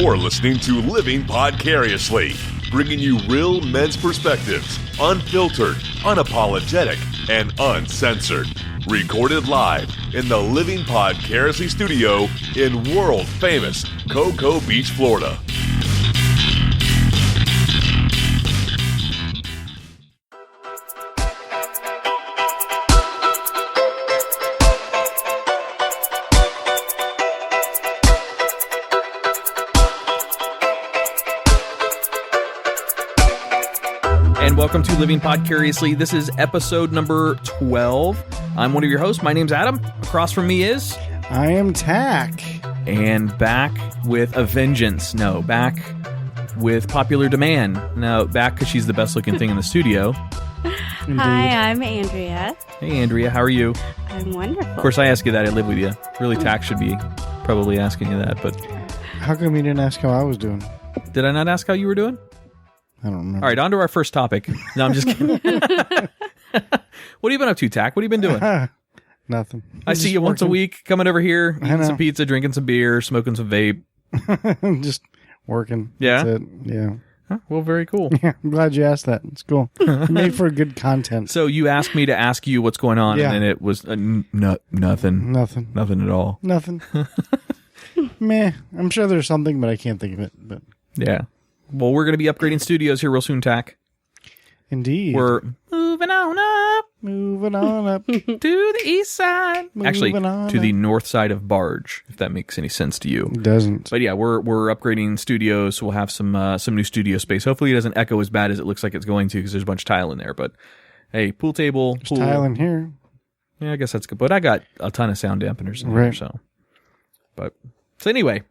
You're listening to Living Podcariously, bringing you real men's perspectives, unfiltered, unapologetic, and uncensored. Recorded live in the Living Podcariously studio in world-famous Cocoa Beach, Florida. And welcome to Living Podcariously. This is episode number 12. I'm one of your hosts. My name's Adam. Across from me is... I am Tach. And back with a vengeance. No, back with popular demand. No, back because she's the best looking thing in the studio. Indeed. Hi, I'm Andrea. Hey, Andrea. How are you? I'm wonderful. Of course, I ask you that. I live with you. Really, Tach should be probably asking you that, but... How come you didn't ask how I was doing? Did I not ask how you were doing? I don't know. All right, on to our first topic. No, I'm just kidding. What have you been up to, Tach? What have you been doing? Nothing. I see you once a week coming over here, eating some pizza, drinking some beer, smoking some vape. Just working. Yeah? That's it. Yeah. Huh, well, very cool. Yeah, I'm glad you asked that. It's cool. It made for good content. So you asked me to ask you what's going on, Yeah. and then it was nothing. Nothing. Nothing at all. Nothing. Meh. I'm sure there's something, but I can't think of it. But Yeah. Well, we're going to be upgrading studios here real soon, Tach. indeed. We're moving on up moving on up. to the east side. Actually, Moving on to the up. north side of Barge, if that makes any sense to you. It doesn't. But yeah, we're upgrading studios. So we'll have some new studio space. Hopefully it doesn't echo as bad as it looks like it's going to because there's a bunch of tile in there. But hey, pool table. There's Pool. tile in here. Yeah, I guess that's good. But I got a ton of sound dampeners in there. Right. So anyway.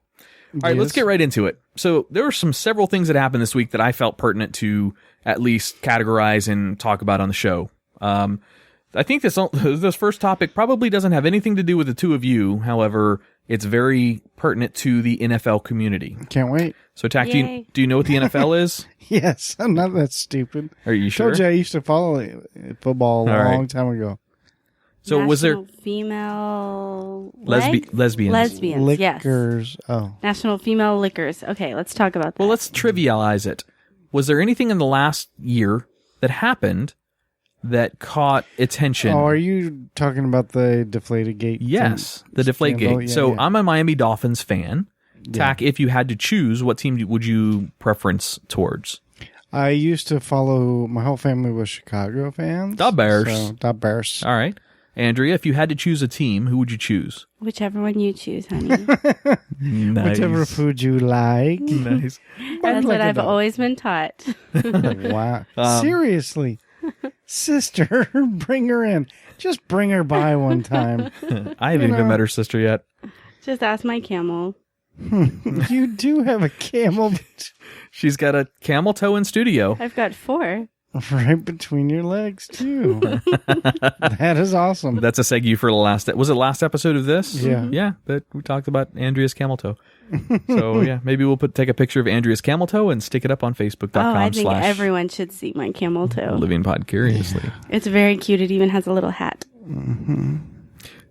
All right, let's get right into it. So there were several things that happened this week that I felt pertinent to at least categorize and talk about on the show. I think this first topic probably doesn't have anything to do with the two of you. However, it's very pertinent to the NFL community. Can't wait. So, Tach, do Yay. you know what the NFL is? Yes, I'm not that stupid. Are you sure? Told you I used to follow football a All right. long time ago. So was there National Female lesbians? Yes. Liquors. Oh. National Female Liquors. Okay, let's talk about that. Well, let's trivialize it. Was there anything in the last year that happened that caught attention? Oh, are you talking about the Deflated Gate? Yes, the Deflate scandal? Gate. Yeah, So yeah. I'm a Miami Dolphins fan. Tach, if you had to choose, what team would you preference towards? I used to follow, my whole family was Chicago fans. Da Bears. So, Da Bears. All right. Andrea, if you had to choose a team, who would you choose? Whichever one you choose, honey. Nice. Whichever food you like. Nice. That's what I've dog. always been taught. Wow. Seriously. Sister, bring her in. Just bring her by one time. I haven't even met her sister yet. Just ask my camel. You do have a camel She's got a camel toe in studio. I've got 4. right between your legs, too. That is awesome. That's a segue for the last... Was it last episode of this? Yeah. Yeah, that we talked about Andrea's camel toe. So, yeah, maybe we'll take a picture of Andrea's camel toe and stick it up on Facebook.com/ Oh, I think everyone should see my camel toe. Living Podcariously. It's very cute. It even has a little hat.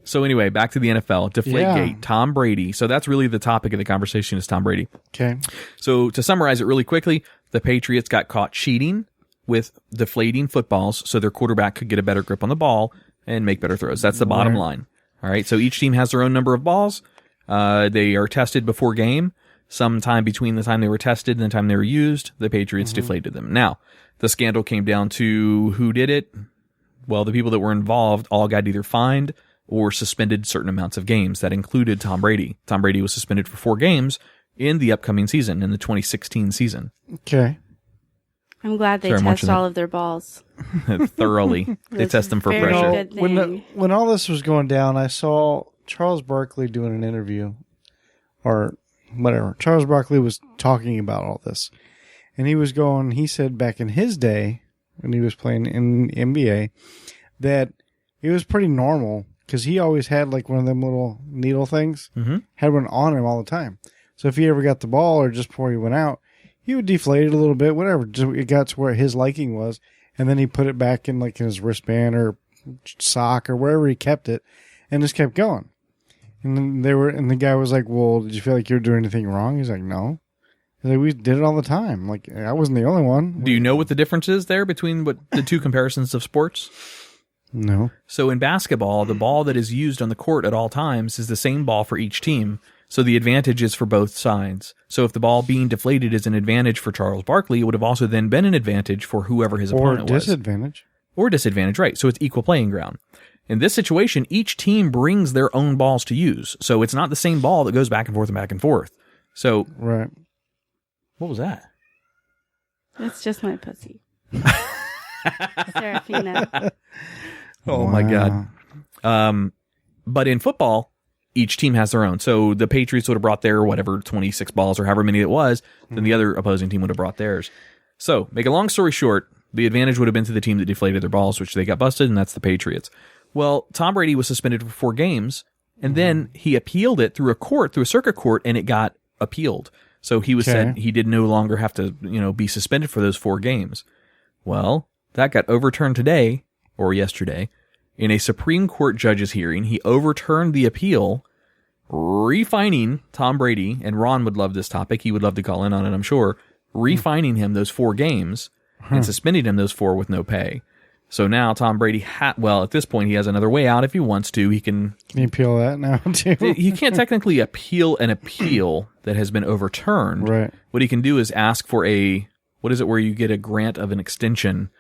So anyway, back to the NFL. Deflategate, Yeah. Tom Brady. So that's really the topic of the conversation is Tom Brady. Okay. So to summarize it really quickly, the Patriots got caught cheating with deflating footballs so their quarterback could get a better grip on the ball and make better throws. That's the bottom line. All right. So each team has their own number of balls. They are tested before game. Sometime between the time they were tested and the time they were used, the Patriots deflated them. Now, the scandal came down to who did it. Well, the people that were involved all got either fined or suspended certain amounts of games. That included Tom Brady. Tom Brady was suspended for 4 games in the upcoming season, in the 2016 season. Okay. I'm glad they Sorry, I'm test watching all of their balls. Thoroughly. They test them for very pressure. good. When all this was going down, I saw Charles Barkley doing an interview or whatever. Charles Barkley was talking about all this. And he said back in his day, when he was playing in the NBA, that it was pretty normal because he always had like one of them little needle things, had one on him all the time. So if he ever got the ball or just before he went out, he would deflate it a little bit, whatever. It got to where his liking was, and then he put it back in like in his wristband or sock or wherever he kept it, and just kept going. And then the guy was like, "Well, did you feel like you were doing anything wrong?" He's like, "No." He's like, we did it all the time. Like, I wasn't the only one. Do you know what the difference is there between the two comparisons of sports? No. So in basketball, the ball that is used on the court at all times is the same ball for each team. So the advantage is for both sides. So if the ball being deflated is an advantage for Charles Barkley, it would have also then been an advantage for whoever his opponent was. Or disadvantage, right. So it's equal playing ground. In this situation, each team brings their own balls to use. So it's not the same ball that goes back and forth and back and forth. So, right. What was that? It's just my pussy. Serafina. Oh, my God. But in football, each team has their own. So the Patriots would have brought their, 26 balls or however many it was. Then the other opposing team would have brought theirs. So, make a long story short, the advantage would have been to the team that deflated their balls, which they got busted, and that's the Patriots. Well, Tom Brady was suspended for 4 games, and then he appealed it through a circuit court, and it got appealed. So he was said he did no longer have to, be suspended for those 4 games. Well, that got overturned today, or yesterday, in a Supreme Court judge's hearing. He overturned the appeal, refining Tom Brady, and Ron would love this topic. He would love to call in on it, I'm sure. Refining him those 4 games and suspending him those 4 with no pay. So now Tom Brady, at this point, he has another way out if he wants to. Can you appeal that now, too? He can't technically appeal an appeal that has been overturned. Right. What he can do is ask for where you get a grant of an extension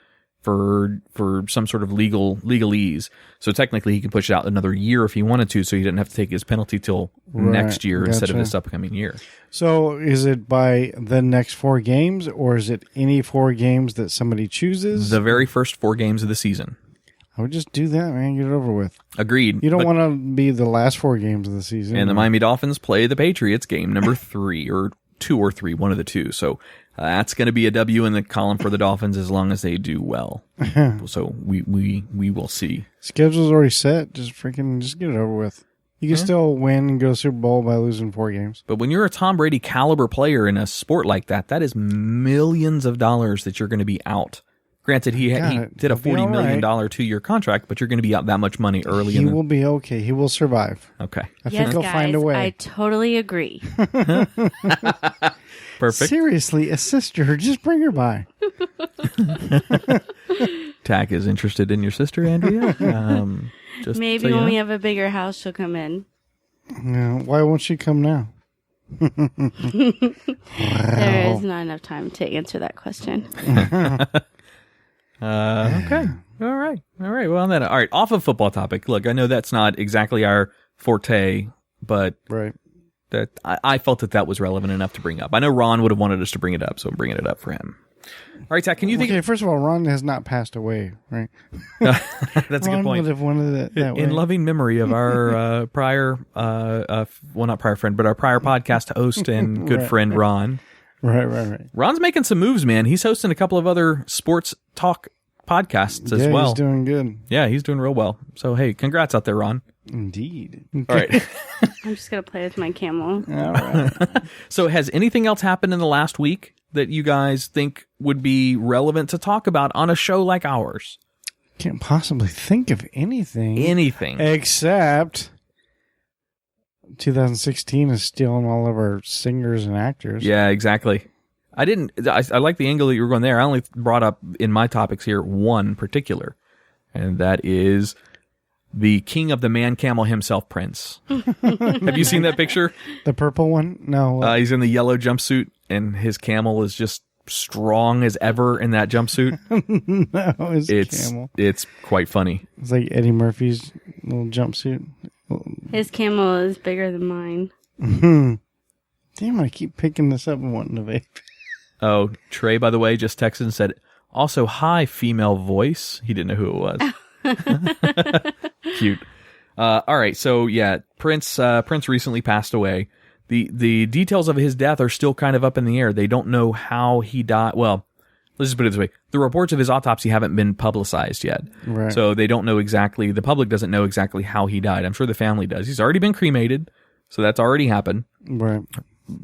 for some sort of legalese. So technically he can push it out another year if he wanted to, so he didn't have to take his penalty till next year instead of this upcoming year. So is it by the next 4 games, or is it any 4 games that somebody chooses? The very first 4 games of the season. I would just do that, man. Get it over with. Agreed. You don't want to be the last 4 games of the season. And the Miami Dolphins play the Patriots game number 3 or 2 or 3, one of the two. So that's going to be a W in the column for the Dolphins as long as they do well. So we will see. Schedule's already set. Just get it over with. You can still win and go Super Bowl by losing 4 games. But when you're a Tom Brady caliber player in a sport like that, that is millions of dollars that you're going to be out. Granted, he did a $40 million 2-year contract, but you're going to be out that much money early. He will be okay. He will survive. Okay. I think he'll find a way. I totally agree. Perfect. Seriously, assist her. Just bring her by. Tach is interested in your sister, Andrea. Maybe when we have a bigger house, she'll come in. No, why won't she come now? There is not enough time to answer that question. Okay. All right. Well, then, all right. Off of football topic. Look, I know that's not exactly our forte, but that I felt that was relevant enough to bring up. I know Ron would have wanted us to bring it up, so I'm bringing it up for him. All right, Tach, can you think... Okay, first of all, Ron has not passed away, right? That's a good point. Ron would have wanted it that way. In loving memory of our prior, not prior friend, but our prior podcast host and good friend, Ron. Right. Ron's making some moves, man. He's hosting a couple of other sports talk podcasts as well. He's doing good. Yeah, he's doing real well. So, hey, congrats out there, Ron. Indeed. All right. I'm just going to play with my camel. All right. So has anything else happened in the last week that you guys think would be relevant to talk about on a show like ours? Can't possibly think of anything. Except 2016 is stealing all of our singers and actors. Yeah, exactly. I like the angle that you were going there. I only brought up in my topics here one particular, and that is the king of the man camel himself, Prince. Have you seen that picture? The purple one? No. He's in the yellow jumpsuit, and his camel is just strong as ever in that jumpsuit. No, it's camel. It's quite funny. It's like Eddie Murphy's little jumpsuit. His camel is bigger than mine. Damn, I keep picking this up and wanting to vape. Oh, Trey, by the way, just texted and said, also, hi, female voice. He didn't know who it was. Cute. All right. So yeah, Prince recently passed away. The details of his death are still kind of up in the air. They don't know how he died. Well, let's just put it this way. The reports of his autopsy haven't been publicized yet. Right. So they don't know exactly, the public doesn't know exactly how he died. I'm sure the family does. He's already been cremated. So that's already happened. Right.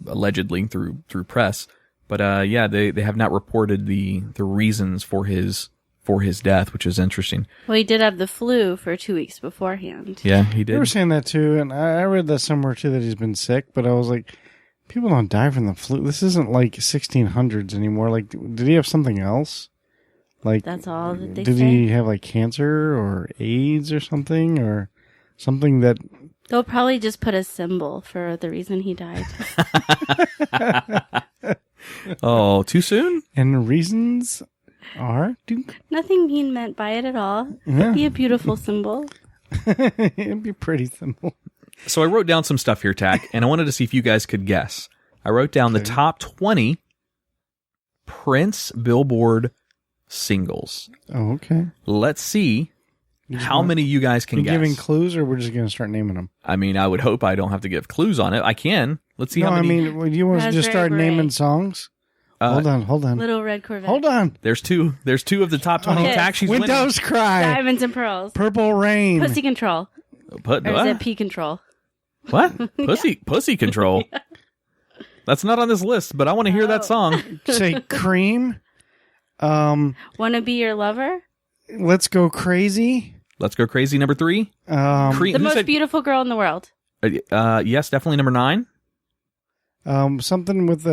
Allegedly through press. But yeah, they have not reported the reasons for his death, which is interesting. Well, he did have the flu for 2 weeks beforehand. Yeah, he did. They were saying that too, and I read that somewhere too that he's been sick, but I was like, People don't die from the flu. This isn't like 1600s anymore. Like, did he have something else? Like, That's all that they did say. he have like cancer or AIDS or something that? They'll probably just put a symbol for the reason he died. Oh, too soon? And reasons are Nothing being meant by it at all. Yeah. It'd be a beautiful symbol. it'd be pretty simple. So I wrote down some stuff here, Tack, and I wanted to see if you guys could guess. I wrote down the top 20 Prince Billboard singles. Oh, okay. Let's see how many you guys can You guess. giving clues, or we're just going to start naming them? I mean, I would hope I don't have to give clues on it. I can. Let's see No, how I many. mean, you want to just Raspberry start Beret. naming songs? Hold on. Little Red Corvette. Hold on. There's two of the top 20 Okay. Tack. She's winning. Windows Cry. Diamonds and Pearls. Purple Rain. Pussy Control. What? Or is it Pee Control? What? Pussy Control. That's not on this list, but I want to hear that song. Say Cream. Wanna Be Your Lover? Let's Go Crazy. Let's Go Crazy, number 3. Um, The most beautiful girl in the world. Yes, definitely number 9. Something with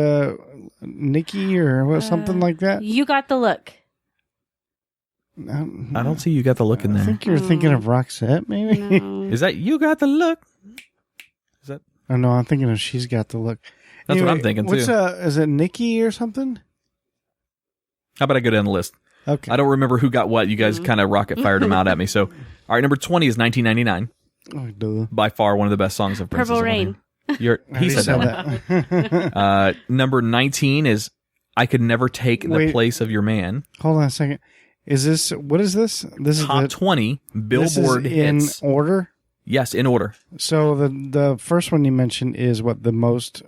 Nikki or something like that. You Got the Look. I don't see You Got the Look in I there. think you're thinking of Roxette, maybe. No. Is that You Got the Look? Is that? Oh no, I'm thinking of She's Got the Look. That's what I'm thinking, what's too. Is it Nikki or something? How about I go down the list? Okay. I don't remember who got what. You guys kind of rocket fired them out at me. So, all right, number 20 is 1999. Oh, duh. By far one of the best songs of Prince's. Purple Rain. He already said said that one. Number 19 is I Could Never Take the Wait. Place of Your Man. Hold on a second. What is this? This Top is 20 Billboard this is in hits. order. Yes, in order. So the first one you mentioned is what the most.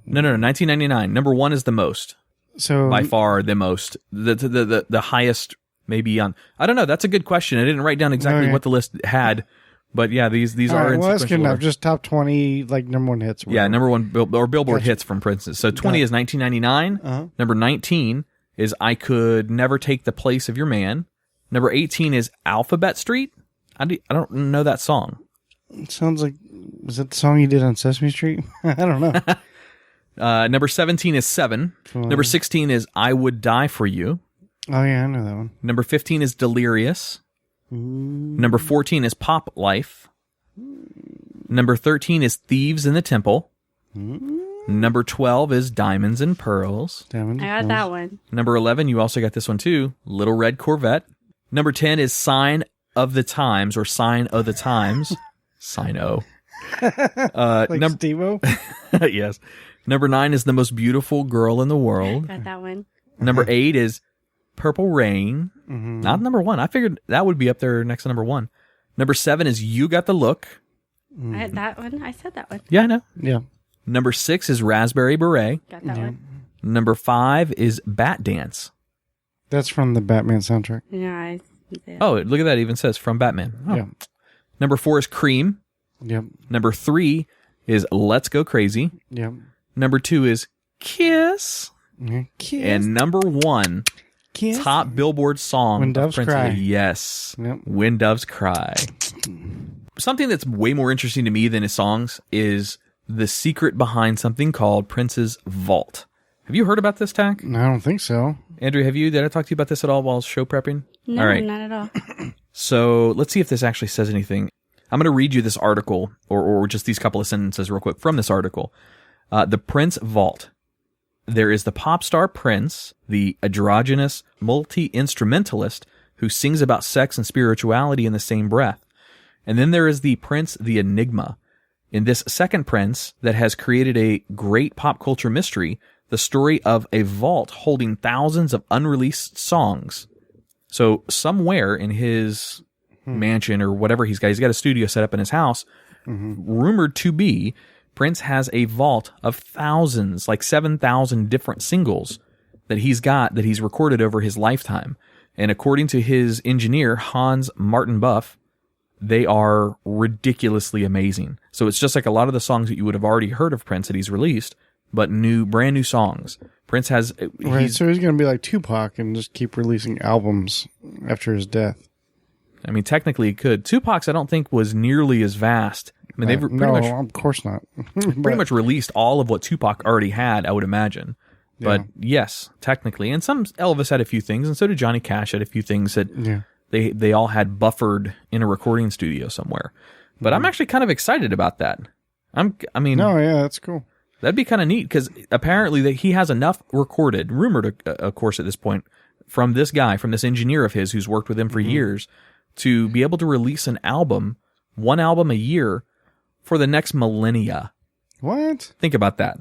No, 1999. Number 1 is the most. So By far the most. The highest maybe on. I don't know. That's a good question. I didn't write down exactly Okay. what the list had. But yeah, these all are right, in well, that's good sequential enough. order. Just top 20 like number one hits. Yeah, number 1 Billboard Gotcha. hits from Prince's. So 20 is 1999. Uh-huh. Number 19 is I Could Never Take the Place of Your Man. Number 18 is Alphabet Street. I don't know that song. It sounds like, was that the song you did on Sesame Street? I don't know. Number 17 is 7. Come on. Number 16 is I Would Die for You. Oh yeah, I know that one. Number 15 is Delirious. Number 14 is Pop Life. Number 13 is Thieves in the Temple. Number 12 is Diamonds and Pearls. Damn it. I got that one. Number 11, you also got this one too, Little Red Corvette. Number 10 is Sign of the Times or Sign of the Times. Sign-O. Like Steve-O? Yes. Number 9 is The Most Beautiful Girl in the World. Got that one. Number 8 is Purple Rain. Not number 1. I figured that would be up there next to number 1. Number 7 is You Got the Look. I had that one. I said that one. Yeah, I know. Yeah. Number 6 is Raspberry Beret. Got that one. Number 5 is Bat Dance. That's from the Batman soundtrack. Yeah, I did. Oh, look at that. It even says from Batman. Oh. Yeah. Number 4 is Cream. Yep. Number 3 is Let's Go Crazy. Yep. Number 2 is Kiss. Yeah. Kiss. And number 1, Kiss. top Billboard song. When of Doves Prince. Cry. Yes. Yep. When Doves Cry. Something that's way more interesting to me than his songs is the secret behind something called Prince's Vault. Have you heard about this, Tack? No, I don't think so. Andrew, did I talk to you about this at all while show prepping? No, All right. not at all. So let's see if this actually says anything. I'm going to read you this article, or just these couple of sentences real quick from this article. The Prince Vault. There is the pop star Prince, the androgynous multi-instrumentalist who sings about sex and spirituality in the same breath. And then there is the Prince, the Enigma. In this second Prince that has created a great pop culture mystery, the story of a vault holding thousands of unreleased songs. So somewhere in his mansion or whatever he's got a studio set up in his house, rumored to be, Prince has a vault of thousands, like 7,000 different singles that he's recorded over his lifetime. And according to his engineer, Hans Martin Buff, they are ridiculously amazing. So it's just like a lot of the songs that you would have already heard of Prince that he's released, but brand new songs. Prince has... Right, so he's going to be like Tupac and just keep releasing albums after his death. I mean, technically he could. Tupac's, I don't think, was nearly as vast mean, they've pretty no, much of course not. pretty much released all of what Tupac already had, I would imagine. But yes, technically, and some Elvis had a few things, and so did Johnny Cash had a few things that they all had buffered in a recording studio somewhere. But I'm actually kind of excited about that. That's cool. That'd be kind of neat because apparently that he has enough recorded, rumored, of course, at this point, from this guy, from this engineer of his who's worked with him for years, to be able to release one album a year for the next millennia. What? Think about that.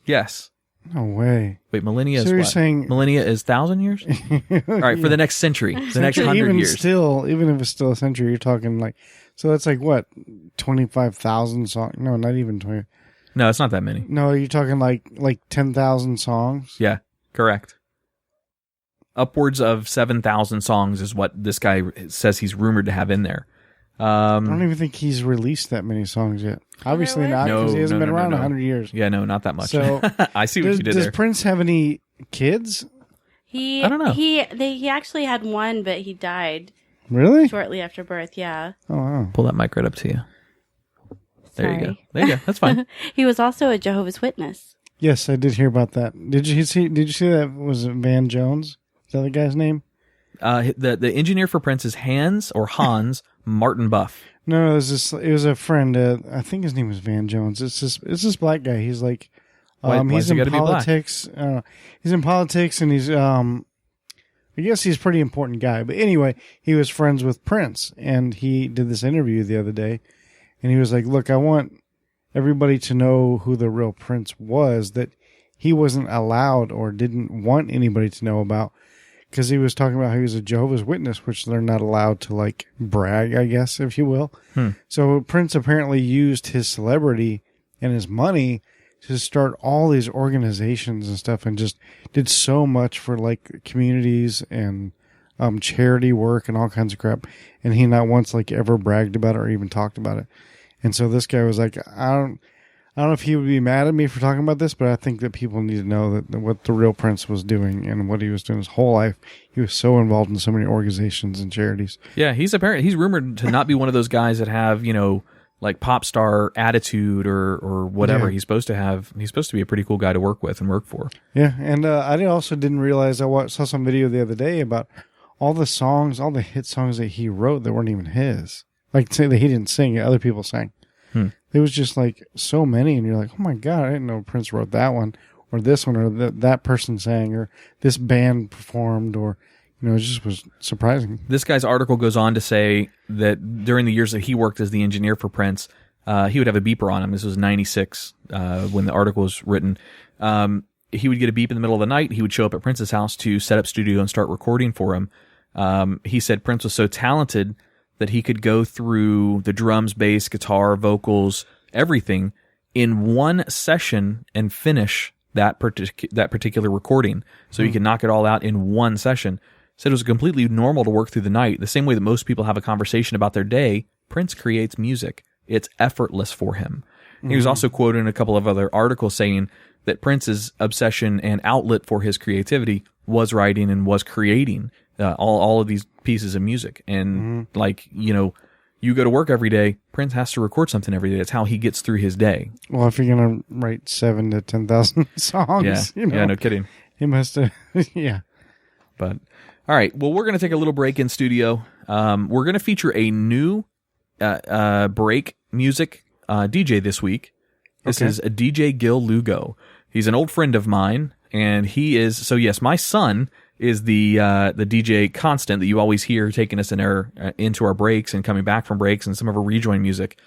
Yes. No way. Wait, millennia So is you're what? saying Millennia is 1,000 years? All right, for the next century, the next 100 years. Even if it's still a century, you're talking like, so that's like what, 25,000 songs? No, not even 20. No, it's not that many. No, you're talking like 10,000 songs? Yeah, correct. Upwards of 7,000 songs is what this guy says he's rumored to have in there. I don't even think he's released that many songs yet. Obviously not, because he hasn't been around 100 years. Yeah, no, not that much. So I see what you did there. Does Prince have any kids? I don't know. He actually had one, but he died Really? shortly after birth. Yeah. Oh, wow. Pull that mic right up to you. There you go. Sorry. There you go. That's fine. He was also a Jehovah's Witness. Yes, I did hear about that. Did you see that? Was it Van Jones? Is that the guy's name? The engineer for Prince is Hans Martin Buff. No, it was a friend. I think his name was Van Jones. It's this black guy. He's like, he's in politics. He's in politics, and he's I guess he's a pretty important guy. But anyway, he was friends with Prince, and he did this interview the other day, and he was like, "Look, I want everybody to know who the real Prince was, that he wasn't allowed or didn't want anybody to know about." Because he was talking about how he was a Jehovah's Witness, which they're not allowed to, like, brag, I guess, if you will. So Prince apparently used his celebrity and his money to start all these organizations and stuff, and just did so much for, like, communities and charity work and all kinds of crap. And he not once, like, ever bragged about it or even talked about it. And so this guy was like, I don't know if he would be mad at me for talking about this, but I think that people need to know that what the real Prince was doing and what he was doing his whole life. He was so involved in so many organizations and charities. Yeah, he's rumored to not be one of those guys that have, like pop star attitude or whatever. Yeah. He's supposed to be a pretty cool guy to work with and work for. Yeah, and I also didn't realize, saw some video the other day about all the hit songs that he wrote that weren't even his. Like, say that he didn't sing it, other people sang. There was just like so many, and you're like, oh my God, I didn't know Prince wrote that one, or this one, or that person sang, or this band performed, or, it just was surprising. This guy's article goes on to say that during the years that he worked as the engineer for Prince, he would have a beeper on him. This was 96 when the article was written. He would get a beep in the middle of the night. He would show up at Prince's house to set up studio and start recording for him. He said Prince was so talented that he could go through the drums, bass, guitar, vocals, everything in one session and finish that particular recording. So he could knock it all out in one session. Said it was completely normal to work through the night. The same way that most people have a conversation about their day, Prince creates music. It's effortless for him. He was also quoted in a couple of other articles saying that Prince's obsession and outlet for his creativity was writing and was creating all of these pieces of music. And you go to work every day, Prince has to record something every day. That's how he gets through his day. Well, if you're going to write 7,000 to 10,000 songs, yeah, no kidding. He must have, yeah. But, all right. Well, we're going to take a little break in studio. We're going to feature a new break music DJ this week. This is a djgillugo. He's an old friend of mine, and he is, so yes, my son is the DJ constant that you always hear taking us into our breaks and coming back from breaks and some of our rejoin music.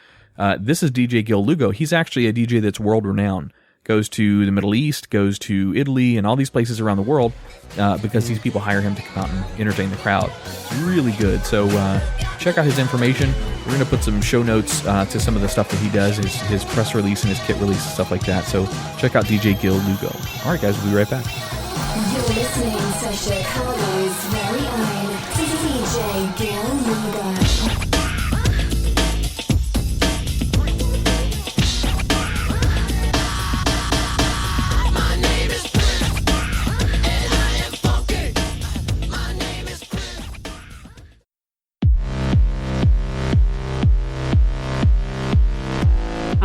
This is DJ Lugo. He's actually a DJ that's world renowned. Goes to the Middle East, goes to Italy, and all these places around the world because these people hire him to come out and entertain the crowd. It's really good. So check out his information. We're going to put some show notes to some of the stuff that he does, his press release and his kit release and stuff like that. So check out DJ Lugo. All right, guys, we'll be right back. You're listening to Chicago's very own DJ Lugo.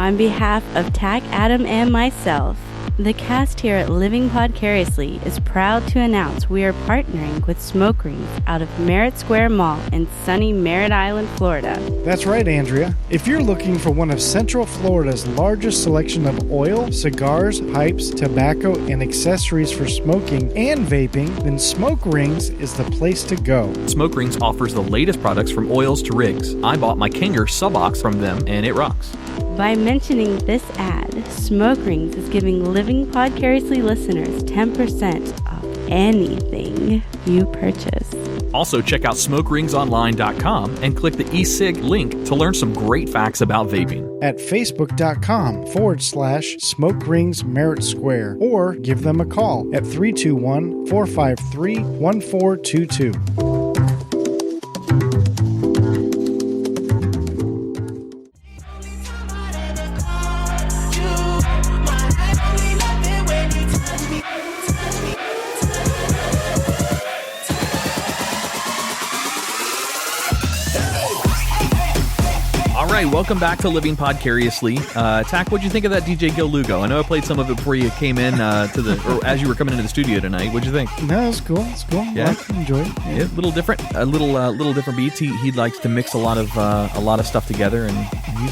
On behalf of Tach, Adam, and myself, the cast here at Living Podcariously is proud to announce we are partnering with Smoke Rings out of Merritt Square Mall in sunny Merritt Island, Florida. That's right, Andrea. If you're looking for one of Central Florida's largest selection of oil, cigars, pipes, tobacco, and accessories for smoking and vaping, then Smoke Rings is the place to go. Smoke Rings offers the latest products from oils to rigs. I bought my Kinger sub-ox from them, and it rocks. By mentioning this ad, Smoke Rings is giving Living Podcariously listeners 10% off anything you purchase. Also, check out smokeringsonline.com and click the e-cig link to learn some great facts about vaping. At facebook.com/Smoke Rings Merritt Square, or give them a call at 321-453-1422. All right, welcome back to Living Podcariously. Tach, what'd you think of that Lugo? I know I played some of it before you came in or as you were coming into the studio tonight. What'd you think? No, it's cool. It's cool. Yeah, I enjoyed it. Yeah, a little different beats. He likes to mix a lot of stuff together, and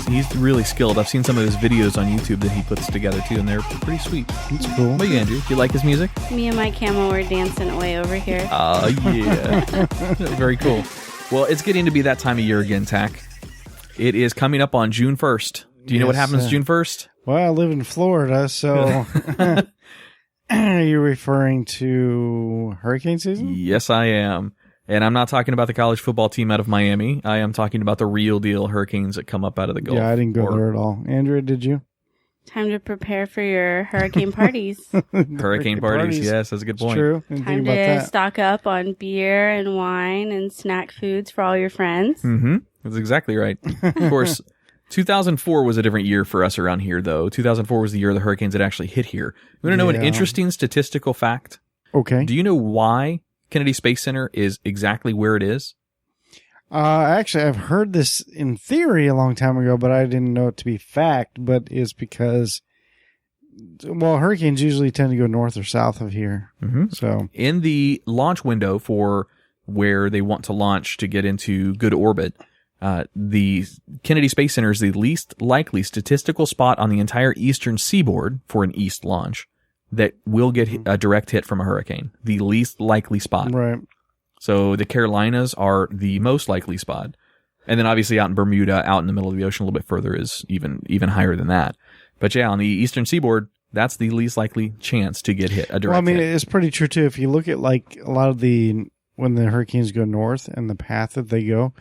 he's really skilled. I've seen some of his videos on YouTube that he puts together too, and they're pretty sweet. It's cool. What about you, Andrew? Do you like his music? Me and my camel were dancing away over here. Oh, yeah. Very cool. Well, it's getting to be that time of year again, Tach. It is coming up on June 1st. Do you know what happens June 1st? Well, I live in Florida, so are you referring to hurricane season? Yes, I am. And I'm not talking about the college football team out of Miami. I am talking about the real deal hurricanes that come up out of the Gulf. Yeah, I didn't go there at all. Andrea, did you? Time to prepare for your hurricane parties. Hurricane parties, yes, that's a good point. It's true. Didn't Time think about to that. stock up on beer and wine and snack foods for all your friends. Mm-hmm. That's exactly right. Of course, 2004 was a different year for us around here, though. 2004 was the year the hurricanes had actually hit here. You want to know an interesting statistical fact? Okay. Do you know why Kennedy Space Center is exactly where it is? Actually, I've heard this in theory a long time ago, but I didn't know it to be fact. But it's because, well, hurricanes usually tend to go north or south of here. Mm-hmm. So in the launch window for where they want to launch to get into good orbit, the Kennedy Space Center is the least likely statistical spot on the entire eastern seaboard for an east launch that will get a direct hit from a hurricane. The least likely spot. right. So the Carolinas are the most likely spot. And then obviously out in Bermuda, out in the middle of the ocean a little bit further is even higher than that. But yeah, on the eastern seaboard, that's the least likely chance to get hit, a direct Well, I mean, hit. it's pretty true too. If you look at like a lot of when the hurricanes go north and the path that they go,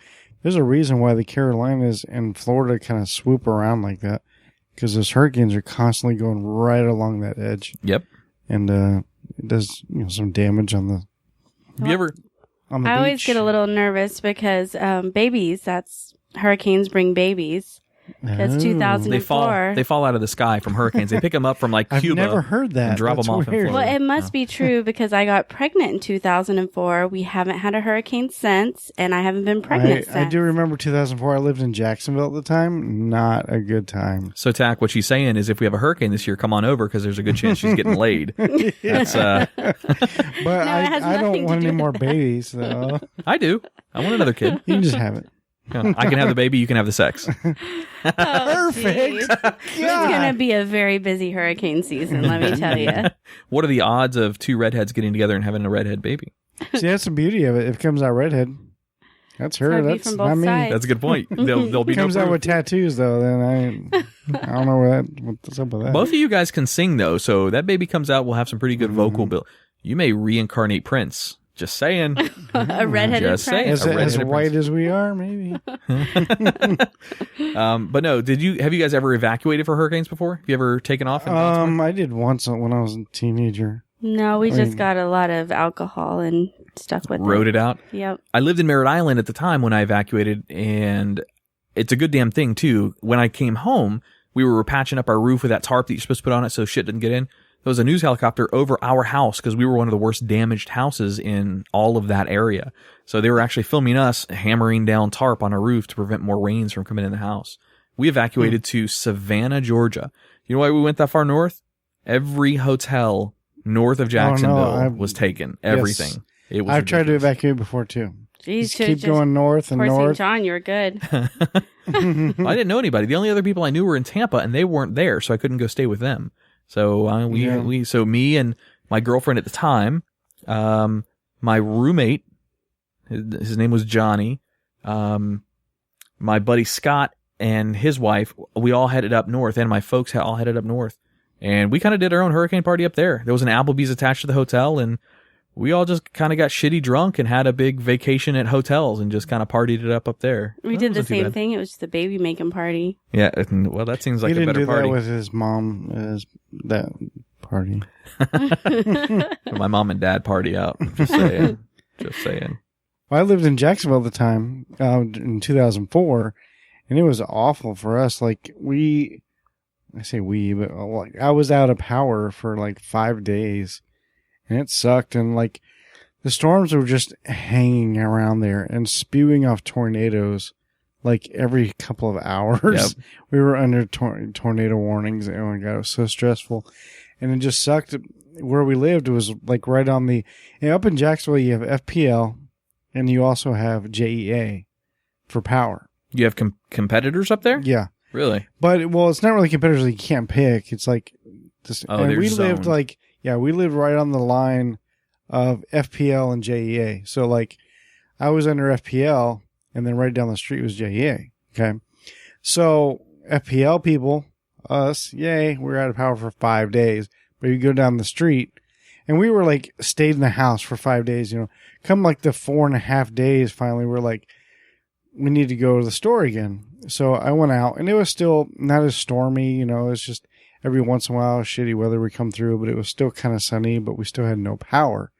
there's a reason why the Carolinas and Florida kind of swoop around like that, because those hurricanes are constantly going right along that edge. Yep. And it does some damage on the. Have you ever? On the I beach. always get a little nervous because hurricanes bring babies. Because 2004. They fall out of the sky from hurricanes. They pick them up from like Cuba. I've never heard that. And drop That's them off in weird. Florida. Well, it must be true because I got pregnant in 2004. We haven't had a hurricane since, and I haven't been pregnant since. I do remember 2004. I lived in Jacksonville at the time. Not a good time. So, Tach, what she's saying is if we have a hurricane this year, come on over because there's a good chance she's getting laid. That's, But has I nothing don't to want do any with more that. babies. So I do. I want another kid. you can just have it. Yeah, I can have the baby, you can have the sex. Perfect. It's going to be a very busy hurricane season, let me tell you. What are the odds of two redheads getting together and having a redhead baby? See, that's the beauty of it. If it comes out redhead, that's her. gotta be That's from both not me. sides. That's a good point. There'll be If it comes no out proof. with tattoos, though, then I don't know what's up with that. Both of you guys can sing, though, so that baby comes out, we'll have some pretty good vocal bill. You may reincarnate Prince. Just saying. A redheaded Just saying. prince. as, a as redheaded white prince. as we are, maybe. But no, have you guys ever evacuated for hurricanes before? Have you ever taken off? And I did once when I was a teenager. No, we I just mean- got a lot of alcohol and stuck with rode it out? Yep. I lived in Merritt Island at the time when I evacuated, and it's a good damn thing, too. When I came home, we were patching up our roof with that tarp that you're supposed to put on it so shit didn't get in. There was a news helicopter over our house because we were one of the worst damaged houses in all of that area. So they were actually filming us hammering down tarp on a roof to prevent more rains from coming in the house. We evacuated to Savannah, Georgia. You know why we went that far north? Every hotel north of Jacksonville was taken. Everything. Yes. It was I've tried to ridiculous. evacuate before too. Jeez, Just keep going north and Poor St. north. John, you're good. I didn't know anybody. The only other people I knew were in Tampa, and they weren't there, so I couldn't go stay with them. So so me and my girlfriend at the time, my roommate, his name was Johnny, my buddy Scott and his wife, we all headed up north, and my folks all headed up north, and we kind of did our own hurricane party up there. There was an Applebee's attached to the hotel, and we all just kind of got shitty drunk and had a big vacation at hotels and just kind of partied it up there. We did the same thing. It was just a baby making party. Yeah, well, that seems like a better party. He didn't do that with his mom, that party. My mom and dad party out. Just saying. Just saying. Well, I lived in Jacksonville at the time, in 2004, and it was awful for us. Like, I was out of power for like 5 days. And it sucked, and like the storms were just hanging around there and spewing off tornadoes like every couple of hours. Yep. We were under tornado warnings. Oh my God, it was so stressful. And it just sucked. Where we lived was like right on up in Jacksonville, you have FPL and you also have JEA for power. You have competitors up there? Yeah. Really? But, it's not really competitors. You can't pick. It's like this. Oh, and we zoned. lived we lived right on the line of FPL and JEA. So, like, I was under FPL, and then right down the street was JEA. Okay. So, FPL people, us, yay, we're out of power for 5 days. But you go down the street, and we were, like, stayed in the house for 5 days, Come, like, the 4.5 days, finally, we're like, we need to go to the store again. So, I went out, and it was still not as stormy, it's just every once in a while, shitty weather would come through, but it was still kind of sunny, but we still had no power.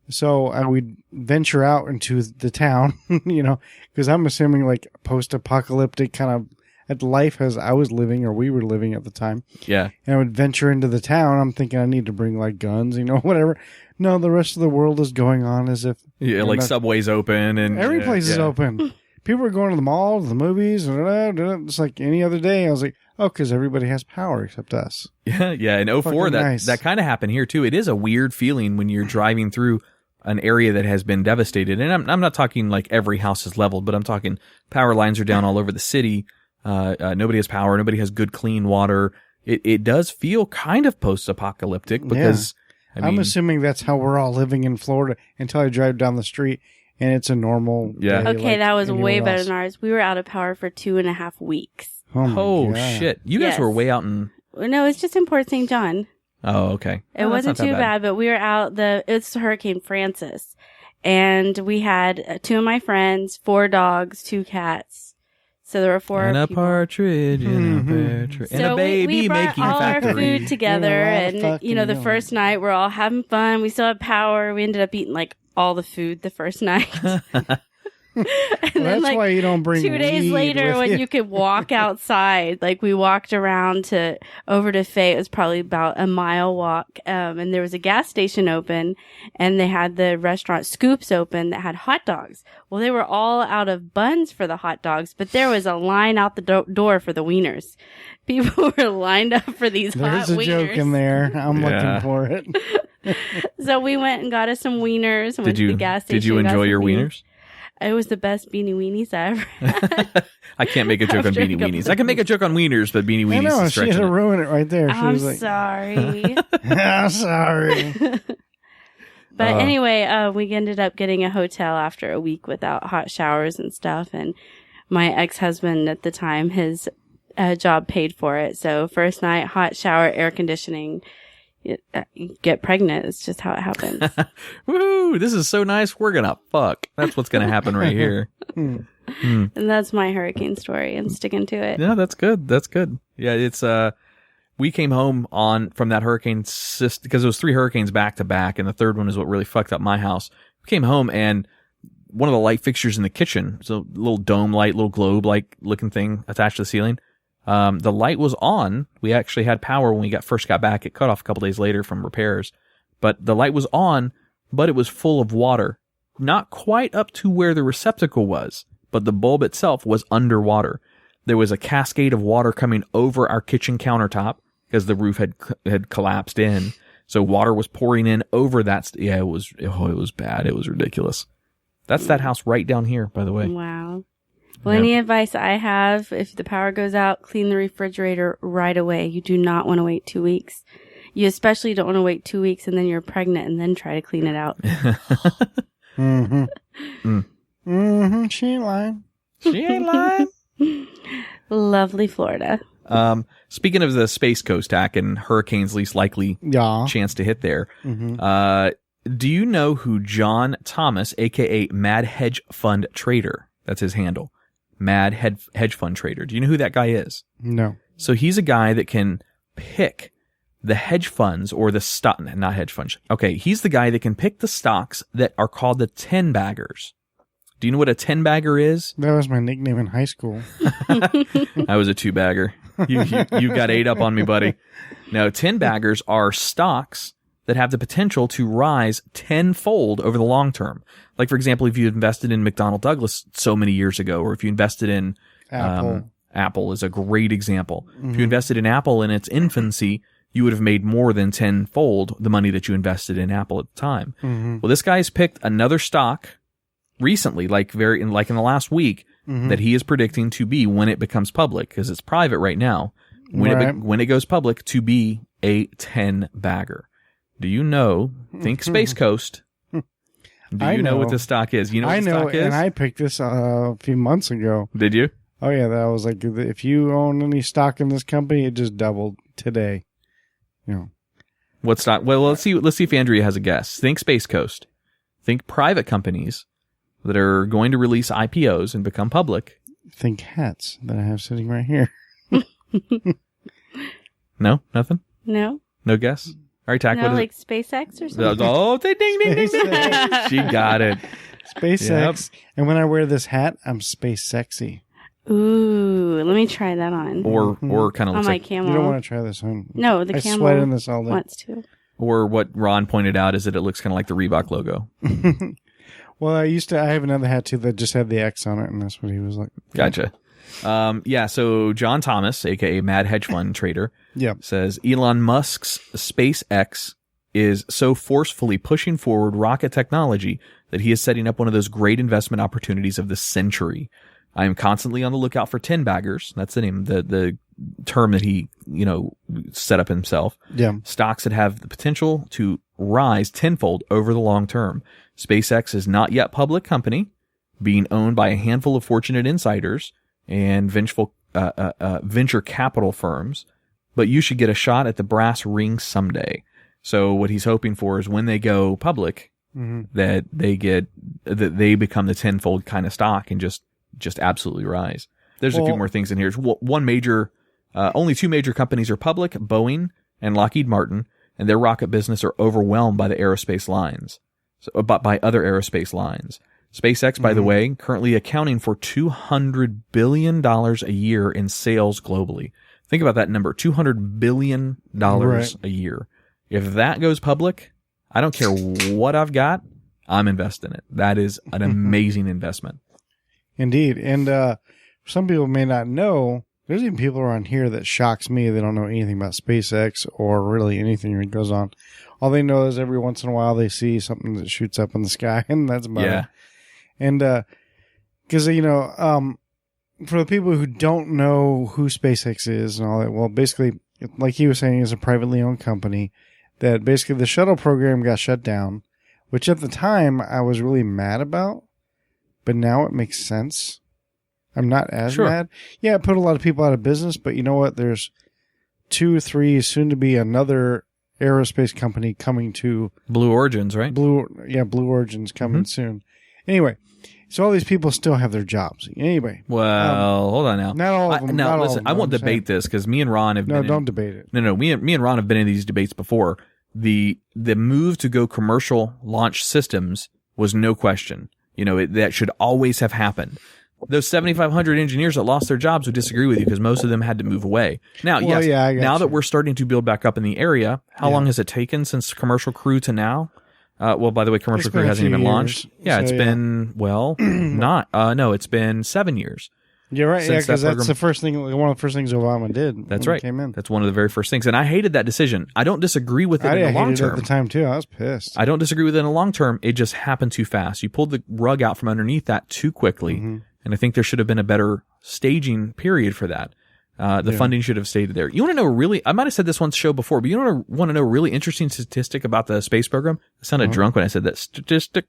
So I would venture out into the town, because I'm assuming like post-apocalyptic kind of life as I was living or we were living at the time. Yeah. And I would venture into the town. I'm thinking I need to bring like guns, whatever. No, the rest of the world is going on as if... Yeah, like Subway's open and... Every place is open. People are going to the mall, to the movies, it's like any other day. I was like, oh, because everybody has power except us. Yeah. In 04, that kind of happened here too. It is a weird feeling when you're driving through an area that has been devastated. And I'm not talking like every house is leveled, but I'm talking power lines are down all over the city. Nobody has power. Nobody has good, clean water. It does feel kind of post-apocalyptic because... Yeah. I'm assuming that's how we're all living in Florida until I drive down the street. And it's a normal day. Okay, like that was way better else. than ours. We were out of power for 2.5 weeks. Oh, my God. Shit. You guys were way out in... No, it's just in Port St. John. Oh, okay. It wasn't too bad, but we were out it's Hurricane Francis. And we had 2 of my friends, 4 dogs, 2 cats. So there were 4 and a people. partridge in a pear tree. And a baby we brought making all factory. our food together, and the first night we're all having fun. We still had power. We ended up eating like all the food the first night. And then, that's why you don't bring 2 days weed later, when you could walk outside, like we walked around over to Fay. It was probably about a mile walk. And there was a gas station open, and they had the restaurant Scoops open that had hot dogs. Well, they were all out of buns for the hot dogs, but there was a line out the door for the wieners. People were lined up for these hot wieners. There's a joke in there. I'm looking for it. So we went and got us some wieners and went to the gas station. Did you enjoy your wieners? It was the best beanie weenies I ever had. I can't make a joke on beanie weenies. I can make a joke on wieners, but beanie weenies I know, is she had stretching to it. ruin it right there. She I'm was like, sorry. I'm sorry. But anyway, we ended up getting a hotel after a week without hot showers and stuff. And my ex-husband at the time, his job paid for it. So first night, hot shower, air conditioning. You get pregnant. It's just how it happens. Woohoo! This is so nice. We're gonna fuck. That's what's gonna happen right here. And that's my hurricane story. I'm sticking to it. Yeah, that's good. That's good. Yeah, it's we came home from that hurricane because it was 3 hurricanes back to back, and the third one is what really fucked up my house. We came home and one of the light fixtures in the kitchen, so a little dome light, little globe like looking thing attached to the ceiling. The light was on. We actually had power when we first got back. It cut off a couple days later from repairs, but the light was on, but it was full of water. Not quite up to where the receptacle was, but the bulb itself was underwater. There was a cascade of water coming over our kitchen countertop because the roof had collapsed in. So water was pouring in over that. Yeah, it was bad. It was ridiculous. That's that house right down here, by the way. Wow. Well, any advice I have, if the power goes out, clean the refrigerator right away. You do not want to wait 2 weeks. You especially don't want to wait 2 weeks and then you're pregnant and then try to clean it out. Mm-hmm. She ain't lying. She ain't lying. Lovely Florida. Speaking of the Space Coast, Tach, and hurricanes least likely chance to hit there, do you know who John Thomas, a.k.a. Mad Hedge Fund Trader, that's his handle, Mad Hedge Fund Trader, do you know who that guy is? No. So he's a guy that can pick the hedge funds or the stock, not hedge funds. Okay, he's the guy that can pick the stocks that are called the 10-baggers. Do you know what a 10-bagger is? That was my nickname in high school. I was a 2-bagger. You got 8 up on me, buddy. No, 10-baggers are stocks that have the potential to rise tenfold over the long term. Like, for example, if you invested in McDonnell Douglas so many years ago, or if you invested in Apple. Apple is a great example. If you invested in Apple in its infancy, you would have made more than tenfold the money that you invested in Apple at the time. Well, this guy's picked another stock recently, like in the last week, that he is predicting to be, when it becomes public, because it's private right now, when it goes public, to be a 10-bagger. Do you know? Think Space Coast. Do you know what this stock is? You know what this stock is? And I picked this a few months ago. Did you? Oh yeah, that was like, if you own any stock in this company, it just doubled today. You know. What stock? Well, let's see if Andrea has a guess. Think Space Coast. Think private companies that are going to release IPOs and become public. Think hats that I have sitting right here. No? Nothing? No? No guess? All right, Tach, No, what is like it? SpaceX or something? Oh, ding, ding, ding, ding. SpaceX. She got it. SpaceX. And when I wear this hat, I'm space sexy. Ooh, let me try that on. Or kind of On looks my like, camel. You don't want to try this on. No, the I camel sweat in this all day. wants to. or what Ron pointed out is that it looks kind of like the Reebok logo. Well, I have another hat too that just had the X on it, and that's what he was like. Gotcha. So John Thomas, aka Mad Hedge Fund Trader, says Elon Musk's SpaceX is so forcefully pushing forward rocket technology that he is setting up one of those great investment opportunities of the century. I am constantly on the lookout for 10-baggers. That's the name, the term that he, set up himself. Yeah. Stocks that have the potential to rise tenfold over the long term. SpaceX is not yet a public company, being owned by a handful of fortunate insiders and venture capital firms, but you should get a shot at the brass ring someday. So what he's hoping for is when they go public, that they become the tenfold kind of stock and just absolutely rise. There's a few more things in here. Only two major companies are public, Boeing and Lockheed Martin, and their rocket business are overwhelmed by the aerospace lines. By other aerospace lines. SpaceX, by the way, currently accounting for $200 billion a year in sales globally. Think about that number, $200 billion a year. If that goes public, I don't care what I've got, I'm investing in it. That is an amazing investment. Indeed. And some people may not know, there's even people around here that shocks me. They don't know anything about SpaceX or really anything that goes on. All they know is every once in a while they see something that shoots up in the sky, and that's about it. And because, for the people who don't know who SpaceX is and all that, well, basically, like he was saying, it's a privately owned company that basically the shuttle program got shut down, which at the time I was really mad about, but now it makes sense. I'm not as mad. Yeah, it put a lot of people out of business, but you know what? There's 2 or 3, soon to be another aerospace company coming to Blue Origins, right? Blue Origins coming soon. Anyway, so all these people still have their jobs. Anyway. Well, hold on now. Not all of them. Now, listen, I won't debate this because me and Ron have been. No, don't debate it. No, me and Ron have been in these debates before. The move to go commercial launch systems was no question. That should always have happened. Those 7,500 engineers that lost their jobs would disagree with you because most of them had to move away. Now, now that we're starting to build back up in the area, how long has it taken since Commercial Crew to now? Well, by the way, Commercial Crew hasn't even launched. Yeah, it's been, it's been 7 years. You're right. Yeah, since that because that's program- the first thing. One of the first things Obama did. That's when right. He came in. That's one of the very first things. And I hated that decision. I don't disagree with it I in the long hated it term. at the time too. I was pissed. I don't disagree with it in the long term. It just happened too fast. You pulled the rug out from underneath that too quickly. Mm-hmm. And I think there should have been a better staging period for that. The funding should have stayed there. You want to know I might have said this on the show before, but you want to know a really interesting statistic about the space program? I sounded drunk when I said that statistic.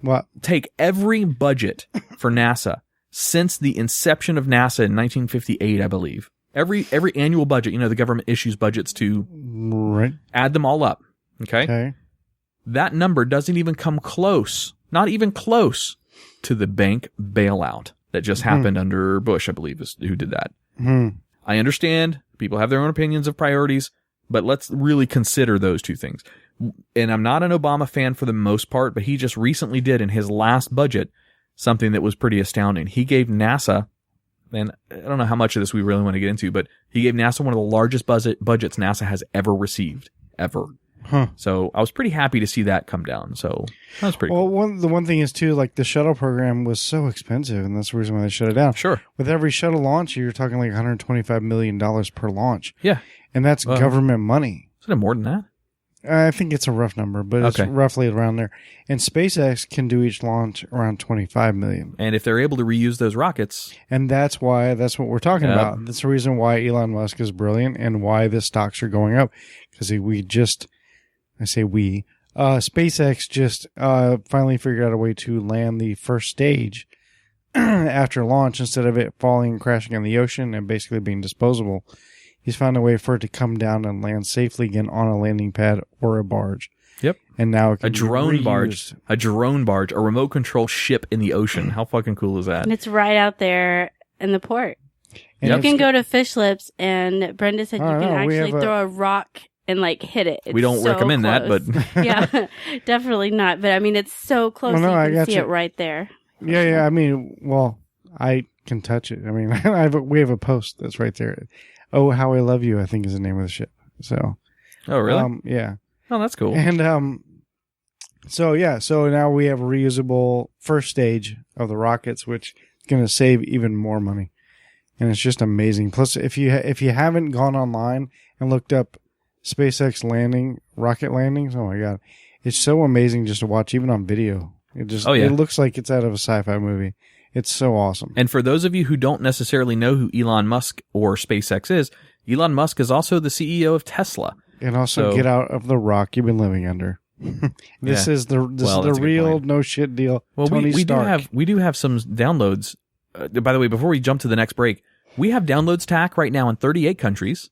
What? Take every budget for NASA since the inception of NASA in 1958, I believe. Every annual budget, the government issues budgets to Right. add them all up. Okay. That number doesn't even come close, not even close, to the bank bailout that just happened under Bush, I believe, is who did that. I understand people have their own opinions of priorities, but let's really consider those two things. And I'm not an Obama fan for the most part, but he just recently did in his last budget something that was pretty astounding. He gave NASA, and I don't know how much of this we really want to get into, but he gave NASA one of the largest budgets NASA has ever received, ever. So I was pretty happy to see that come down. So that was pretty cool. Well, the one thing is too, like the shuttle program was so expensive, and that's the reason why they shut it down. Sure. With every shuttle launch, you're talking like $125 million per launch. Yeah. And that's government money. Is it more than that? I think it's a rough number, but it's Okay. roughly around there. And SpaceX can do each launch around $25 million. And if they're able to reuse those rockets, And that's what we're talking Yep. about. That's the reason why Elon Musk is brilliant and why the stocks are going up. Because SpaceX just finally figured out a way to land the first stage after launch instead of it falling and crashing in the ocean and basically being disposable. He's found a way for it to come down and land safely again on a landing pad or a barge. Yep. And now it can a drone be barge, reused. a remote control ship in the ocean. How fucking cool is that? And it's right out there in the port. And You it's can go- go to Fish Lips, and Brenda said you I can know, we actually have throw a rock and like hit it. We It's don't so recommend that, close. but yeah, definitely not. But I mean, it's so close. Well, no, I you can got see you. it right there. Yeah. I mean, well, I can touch it. I mean, we have a post that's right there. Oh, How I Love You, I think is the name of the ship. So, oh really? Yeah. Oh, that's cool. And so now we have a reusable first stage of the rockets, which is going to save even more money, and it's just amazing. Plus, if you haven't gone online and looked up SpaceX rocket landings, oh my god, it's so amazing just to watch, even on video. It looks like it's out of a sci-fi movie. It's so awesome. And for those of you who don't necessarily know who Elon Musk or SpaceX is, Elon Musk is also the CEO of Tesla. And also get out of the rock you've been living under. This is the that's a good real point. no shit deal. Well, Tony we Stark. do have some downloads. By the way, before we jump to the next break, we have downloads TAC right now in 38 countries,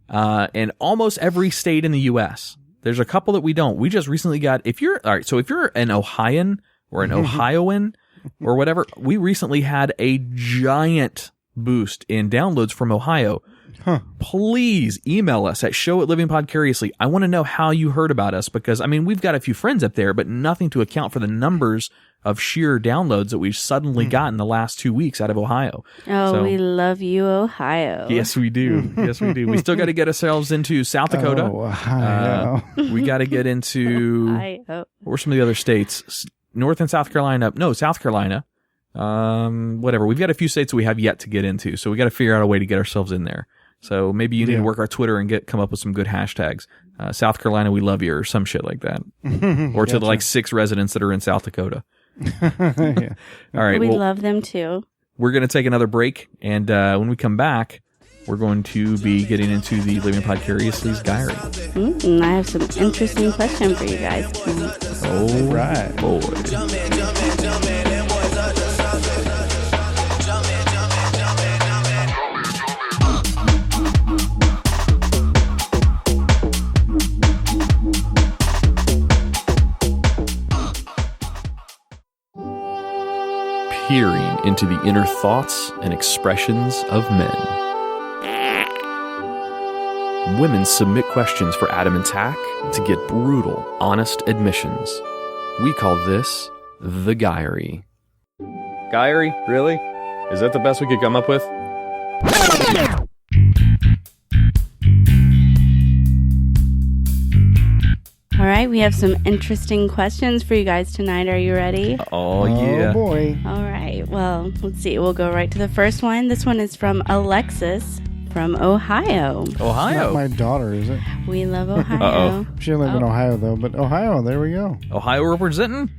and almost every state in the U.S. There's a couple that we don't. We just recently got. If you're an Ohioan or an Ohioan or whatever, we recently had a giant boost in downloads from Ohio. Please email us at show@livingpodcariously. I want to know how you heard about us, because I mean, we've got a few friends up there, but nothing to account for the numbers of sheer downloads that we've suddenly got in the last 2 weeks out of Ohio. Oh, we love you, Ohio. Yes, we do. Yes, we do. We still got to get ourselves into South Dakota. Oh, Ohio. We got to get into Ohio. or some of the other states, North and South Carolina. No, South Carolina. Whatever. We've got a few states that we have yet to get into, so we got to figure out a way to get ourselves in there. So maybe you need to work our Twitter and come up with some good hashtags. South Carolina, we love you, or some shit like that. Or to the like 6 residents that are in South Dakota. Yeah. All right. We Well, love them too. we're going to take another break. And when we come back, we're going to be getting into the Living Podcariously's diary. I have some interesting questions for you guys. Oh, Right. boy. Peering into the inner thoughts and expressions of men. Women submit questions for Adam and Tach to get brutal, honest admissions. We call this the Guyry. Guyry? Really? Is that the best we could come up with? All right, we have some interesting questions for you guys tonight. Are you ready? Oh, yeah. Oh, boy. All right. Well, let's see. We'll go right to the first one. This one is from Alexis from Ohio. Ohio. Not my daughter, is it? We love Ohio. Uh-oh. She didn't live in Ohio, though. But Ohio, there we go. Ohio representing?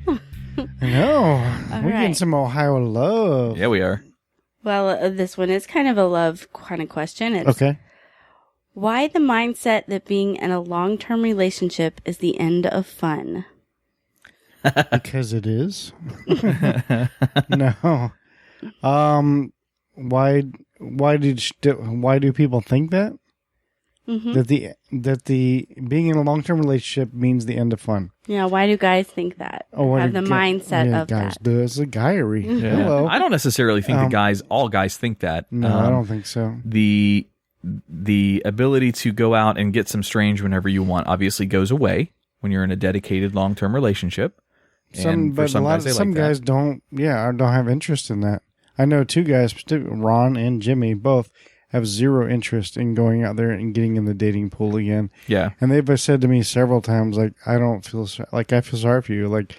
I know. We're right. getting some Ohio love. Yeah, we are. Well, this one is kind of a love kind of question. It's Okay. why the mindset that being in a long-term relationship is the end of fun? Because it is. No. Why do people think that? Mm-hmm. That the being in a long-term relationship means the end of fun. Yeah, why do guys think that? what Have do the guy- mindset yeah, of guys that? do. It's a guyery. Yeah. Hello. I don't necessarily think all guys think that. No, I don't think so. The ability to go out and get some strange whenever you want obviously goes away when you're in a dedicated long-term relationship. And for some guys, they like that. guys don't have interest in that. I know two guys, Ron and Jimmy, both have zero interest in going out there and getting in the dating pool again. Yeah. And they've said to me several times, like, I feel sorry for you. Like,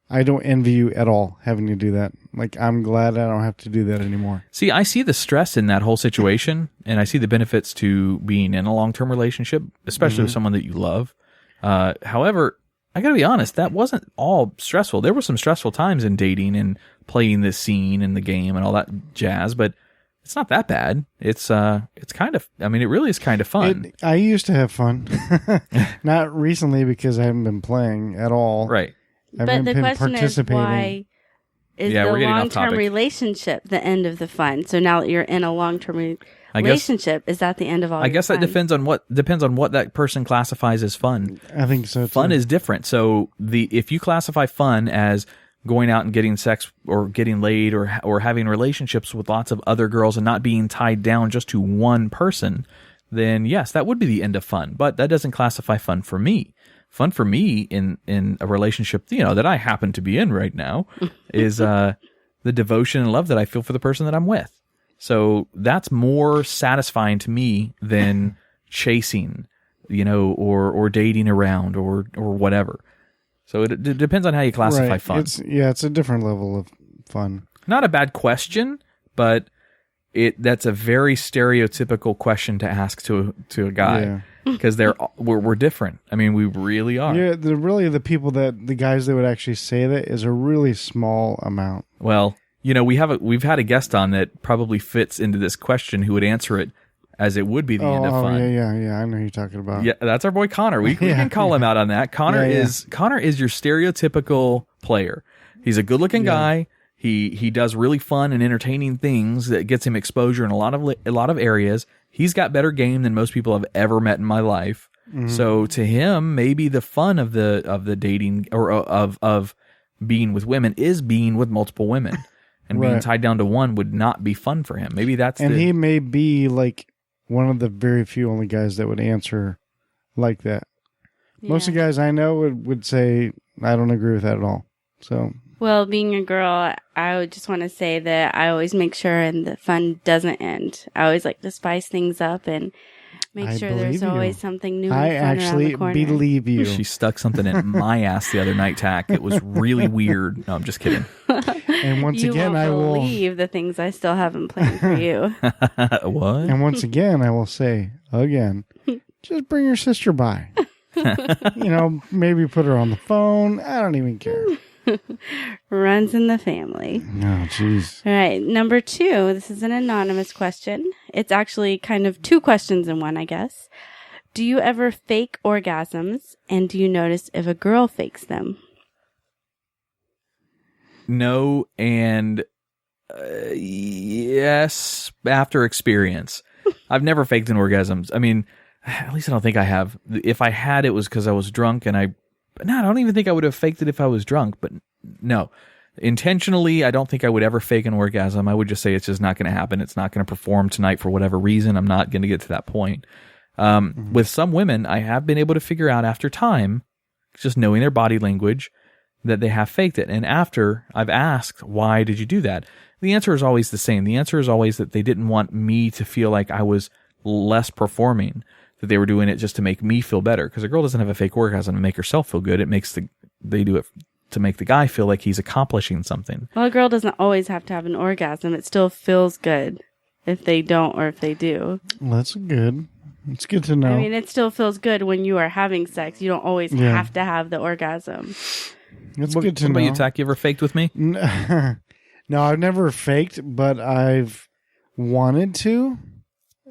I don't envy you at all having to do that. Like, I'm glad I don't have to do that anymore. See, I see the stress in that whole situation, and I see the benefits to being in a long-term relationship, especially with someone that you love. However, I gotta be honest, that wasn't all stressful. There were some stressful times in dating and playing this scene and the game and all that jazz, but it's not that bad. It's kind of, I mean, it really is kind of fun. I used to have fun. Not recently because I haven't been playing at all. Right. I But haven't the been question is, why is Yeah, the we're getting off long-term topic. relationship the end of the fun? So now that you're in a long-term I guess- relationship, is that the end of all I your guess that fun? depends on what that person classifies as fun. I think so too. Fun is different. So if you classify fun as going out and getting sex or getting laid or having relationships with lots of other girls and not being tied down just to one person, then yes, that would be the end of fun. But that doesn't classify fun for me. Fun for me in a relationship, that I happen to be in right now is the devotion and love that I feel for the person that I'm with. So that's more satisfying to me than chasing, or dating around or whatever. So it depends on how you classify Right. fun. It's a different level of fun. Not a bad question, but that's a very stereotypical question to ask to a guy. Yeah. Because we're different. I mean, we really are. Yeah, the guys that would actually say that is a really small amount. Well, we've had a guest on that probably fits into this question who would answer it as it would be the end of fun. Yeah. I know who you're talking about. Yeah, that's our boy Connor. We can call him out on that. Connor is your stereotypical player. He's a good-looking guy. He does really fun and entertaining things that gets him exposure in a lot of areas. He's got better game than most people I've ever met in my life. Mm-hmm. So to him, maybe the fun of the dating or of being with women is being with multiple women, and being tied down to one would not be fun for him. Maybe that's he may be like one of the very few only guys that would answer like that. Yeah. Most of the guys I know would say, I don't agree with that at all. So, Well, being a girl, I would just want to say that I always make sure and the fun doesn't end. I always like to spice things up and make sure there's always something new and I fun around actually the corner. believe you. She stuck something in my ass the other night, Tack. It was really weird. No, I'm just kidding. And once you again, won't I will. believe the things I still haven't planned for you. What? And once again, I will say again, just bring your sister by. Maybe put her on the phone. I don't even care. Runs in the family. Oh, jeez. All right. Number 2. This is an anonymous question. It's actually kind of 2 questions in one, I guess. Do you ever fake orgasms? And do you notice if a girl fakes them? No, and yes, after experience. I've never faked an orgasm. I mean, at least I don't think I have. If I had, it was because I was drunk, and I don't even think I would have faked it if I was drunk, but no. Intentionally, I don't think I would ever fake an orgasm. I would just say it's just not going to happen. It's not going to perform tonight for whatever reason. I'm not going to get to that point. With some women, I have been able to figure out after time, just knowing their body language, that they have faked it. And after I've asked, why did you do that? The answer is always the same. The answer is always that they didn't want me to feel like I was less performing. that they were doing it just to make me feel better. Because a girl doesn't have a fake orgasm to make herself feel good. They do it to make the guy feel like he's accomplishing something. Well, a girl doesn't always have to have an orgasm. It still feels good if they don't or if they do. Well, that's good. It's good to know. I mean, it still feels good when you are having sex. You don't always have to have the orgasm. It's good to what know. about you, Tach? You ever faked with me? No, I've never faked, but I've wanted to,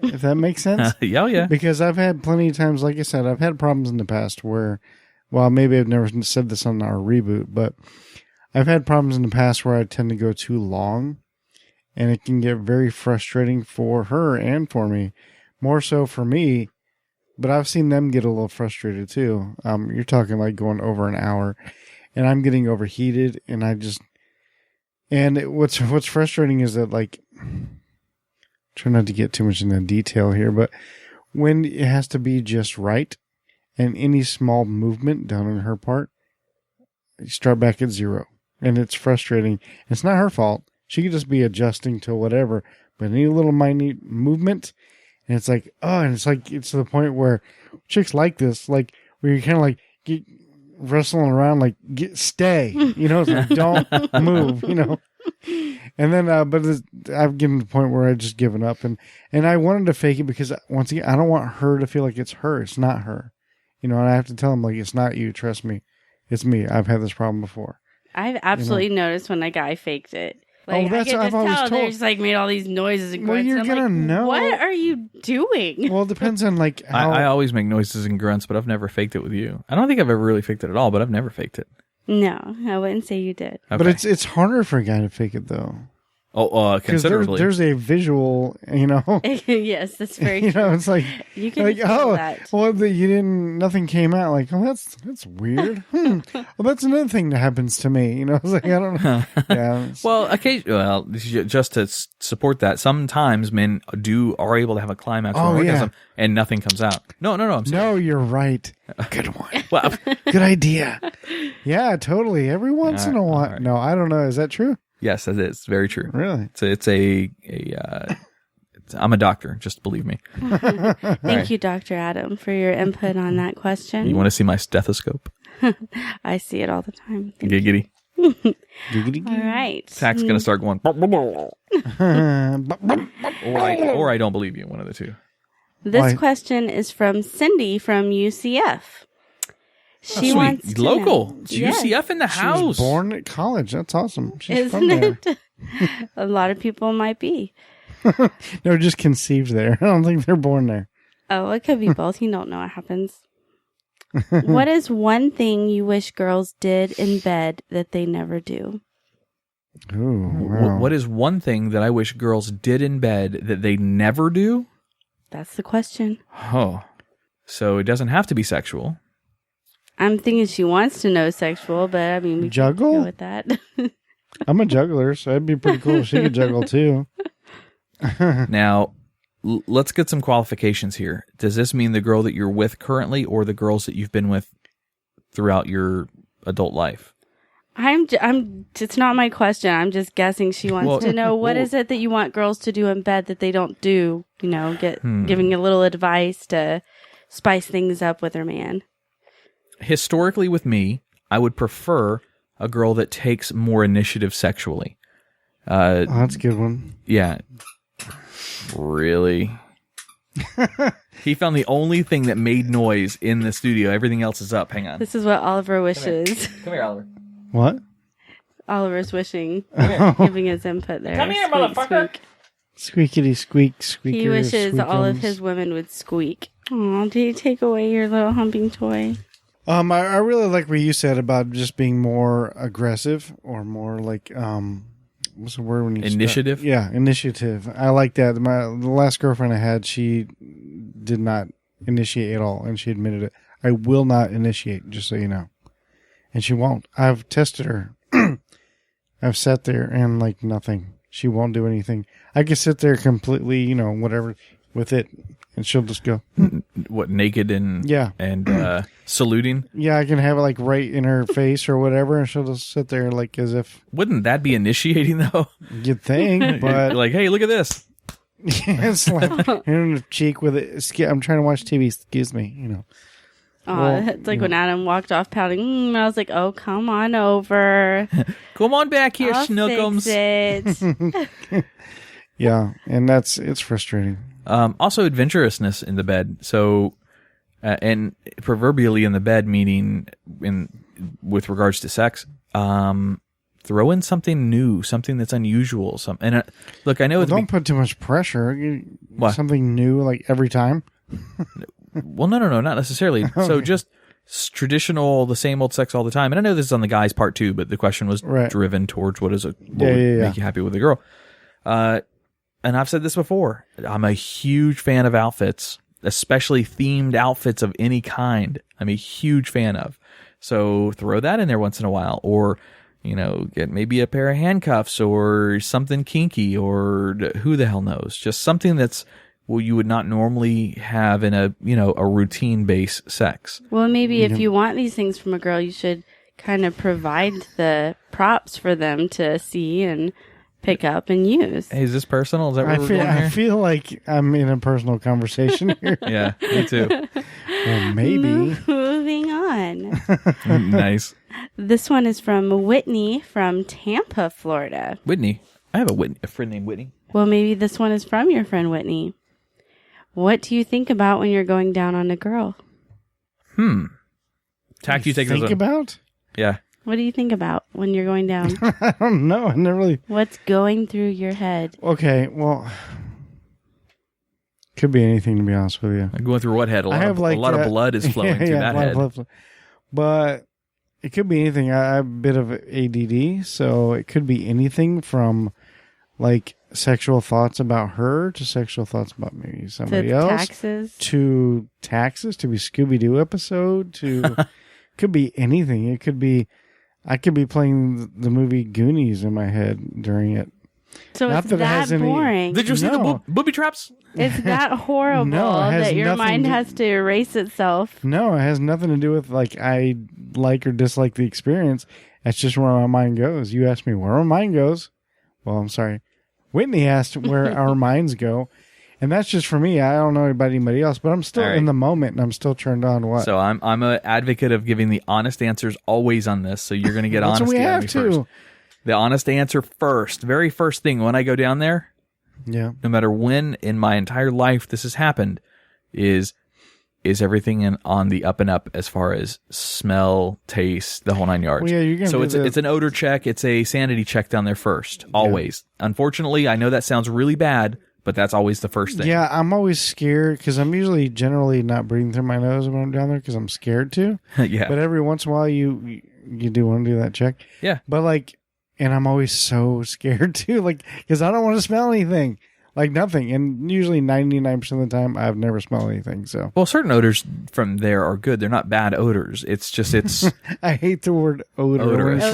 if that makes sense. Yeah. Because I've had plenty of times, like I said, I've had problems in the past where, well, maybe I've never said this on our reboot, but I've had problems in the past where I tend to go too long, and it can get very frustrating for her and for me. More so for me, but I've seen them get a little frustrated too. You're talking like going over an hour, and I'm getting overheated, and what's frustrating is that, like, try not to get too much into detail here, but when it has to be just right, and any small movement done on her part, you start back at 0, and it's frustrating. It's not her fault. She could just be adjusting to whatever, but any little minute movement. And it's like, it's to the point where chicks like this, like, where you're kind of like wrestling around, like, stay, it's like, don't move, And then, but I've given to the point where I've just given up. And I wanted to fake it because, once again, I don't want her to feel like it's her. It's not her. And I have to tell them, like, it's not you. Trust me. It's me. I've had this problem before. I've absolutely noticed when a guy faked it. Like, that's I what I've always told. They're just like made all these noises and grunts. Well, you're gonna know. What are you doing? Well, it depends on, like, how... I always make noises and grunts, but I've never faked it with you. I don't think I've ever really faked it at all, but I've never faked it. No, I wouldn't say you did. Okay. But it's harder for a guy to fake it, though. Oh, considerably. There's a visual, Yes, that's very true. It's like, you can feel that. Well, nothing came out. Like, oh, that's weird. Well, that's another thing that happens to me. It's like, I don't know. Yeah. Well, just to support that, sometimes men are able to have a climax or orgasm and nothing comes out. No, I'm sorry. No, you're right. Good one. Well, good idea. Yeah, totally. Every once in a while. Right. No, I don't know. Is that true? Yes, that is very true. Really? I'm a doctor. Just believe me. Thank you, Dr. Adam, for your input on that question. You want to see my stethoscope? I see it all the time. Giggity. Giggity. All right. Tach's going to start going. or I don't believe you. One of the two. This question is from Cindy from UCF. She wants to local. know. It's UCF in the house. She was born at college. That's awesome. She's Isn't from there. it? A lot of people might be. They're just conceived there. I don't think they're born there. Oh, it could be both. You don't know what happens. What is one thing you wish girls did in bed that they never do? Ooh, wow. What is one thing that I wish girls did in bed that they never do? That's the question. Oh. So it doesn't have to be sexual. I'm thinking she wants to know sexual, but I mean, we juggle? can go with that. I'm a juggler, so it'd be pretty cool if she could juggle too. Now, let's get some qualifications here. Does this mean the girl that you're with currently or the girls that you've been with throughout your adult life? It's not my question. I'm just guessing she wants to know what is it that you want girls to do in bed that they don't do, giving a little advice to spice things up with her man. Historically with me, I would prefer a girl that takes more initiative sexually. That's a good one. Yeah. Really? He found the only thing that made noise in the studio. Everything else is up. Hang on. This is what Oliver wishes. Come here, Oliver. What? Oliver's wishing, giving his input there. Come here, motherfucker. Squeakity squeak, squeaker. He wishes squeakums. all of his women would squeak. Oh, did he take away your little humping toy? I really like what you said about just being more aggressive or more like what's the word when you initiative? Yeah, initiative. I like that. The last girlfriend I had, she did not initiate at all, and she admitted it. I will not initiate, just so you know. And she won't. I've tested her. I've sat there and like nothing. She won't do anything. I can sit there completely, whatever with it, and she'll just go. What, naked and saluting? Yeah, I can have it like right in her face or whatever, and she'll just sit there like as if. Wouldn't that be initiating though? You'd think, but like, hey, look at this. Slap her in the cheek with it. I'm trying to watch TV. Excuse me. You know. Oh, it's like when Adam walked off pouting. I was like, "Oh, come on over. Come on back here, I'll Schnookums. fix it." Yeah, and it's frustrating. Also, adventurousness in the bed. So, and proverbially in the bed, meaning with regards to sex. Throw in something new, something that's unusual. Look, I know. Don't put too much pressure. Something new, like every time. Well, no, not necessarily. Okay. So just traditional, the same old sex all the time. And I know this is on the guys' part too, but the question was driven towards what would make you happy with a girl. And I've said this before. I'm a huge fan of outfits, especially themed outfits of any kind. I'm a huge fan of. So throw that in there once in a while, or get maybe a pair of handcuffs or something kinky, or who the hell knows? Just something that's you would not normally have in a routine base sex. Well, maybe if you want these things from a girl, you should kind of provide the props for them to see and pick up and use. Hey, is this personal? Is that where we're going here? I feel like I'm in a personal conversation here. Yeah, me too. Well, maybe. Moving on. Nice. This one is from Whitney from Tampa, Florida. Whitney. I have a friend named Whitney. Well, maybe this one is from your friend Whitney. What do you think about when you're going down on a girl? Tack, you take think this one. about? Yeah. What do you think about when you're going down? I don't know. I never really. What's going through your head? Okay, well, could be anything, to be honest with you. Going through what head? A lot of blood is flowing through that head. But it could be anything. I have a bit of ADD, so it could be anything from like sexual thoughts about her to sexual thoughts about maybe somebody else. Taxes. To taxes, to be Scooby-Doo episode, to could be anything. It could be, I could be playing the movie Goonies in my head during it. So Not it's that boring. Did you see the booby traps? It's that horrible that your mind has to erase itself. No, it has nothing to do with like I like or dislike the experience. That's just where my mind goes. You asked me where my mind goes. Well, I'm sorry. Whitney asked where our minds go. And that's just for me. I don't know about anybody else, but I'm still in the moment and I'm still turned on. What? So I'm an advocate of giving the honest answers always on this. So you're going to get That's honesty what we have to. First. The honest answer first. Very first thing when I go down there, yeah, no matter when in my entire life this has happened, is everything on the up and up as far as smell, taste, the whole nine yards. Well, yeah, you're gonna so it's an odor check. It's a sanity check down there first. Always. Yeah. Unfortunately, I know that sounds really bad, but that's always the first thing. Yeah, I'm always scared because I'm usually generally not breathing through my nose when I'm down there because I'm scared to. Yeah. But every once in a while you do want to do that check. Yeah. But like, and I'm always so scared too, like, because I don't want to smell anything. Like nothing. And usually 99% of the time, I've never smelled anything. So, well, certain odors from there are good. They're not bad odors. It's just, I hate the word odor. When it's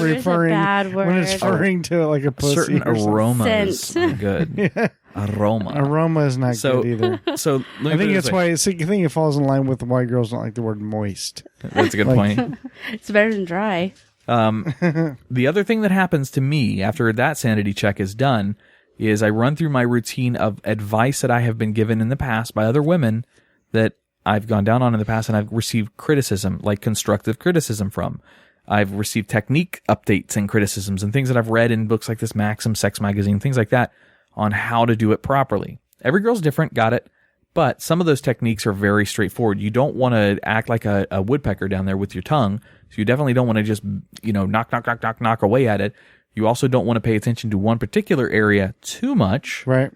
referring to like a pussy. Certain aromas are good. Yeah. Aroma is not good either. So I think that's why I think it falls in line with why girls don't like the word moist. That's a good point. It's better than dry. The other thing that happens to me after that sanity check is done is I run through my routine of advice that I have been given in the past by other women that I've gone down on in the past and I've received criticism, like constructive criticism from. I've received technique updates and criticisms and things that I've read in books like this Maxim Sex Magazine, things like that, on how to do it properly. Every girl's different, got it. But some of those techniques are very straightforward. You don't want to act like a woodpecker down there with your tongue. So you definitely don't want to just, knock away at it. You also don't want to pay attention to one particular area too much. Right.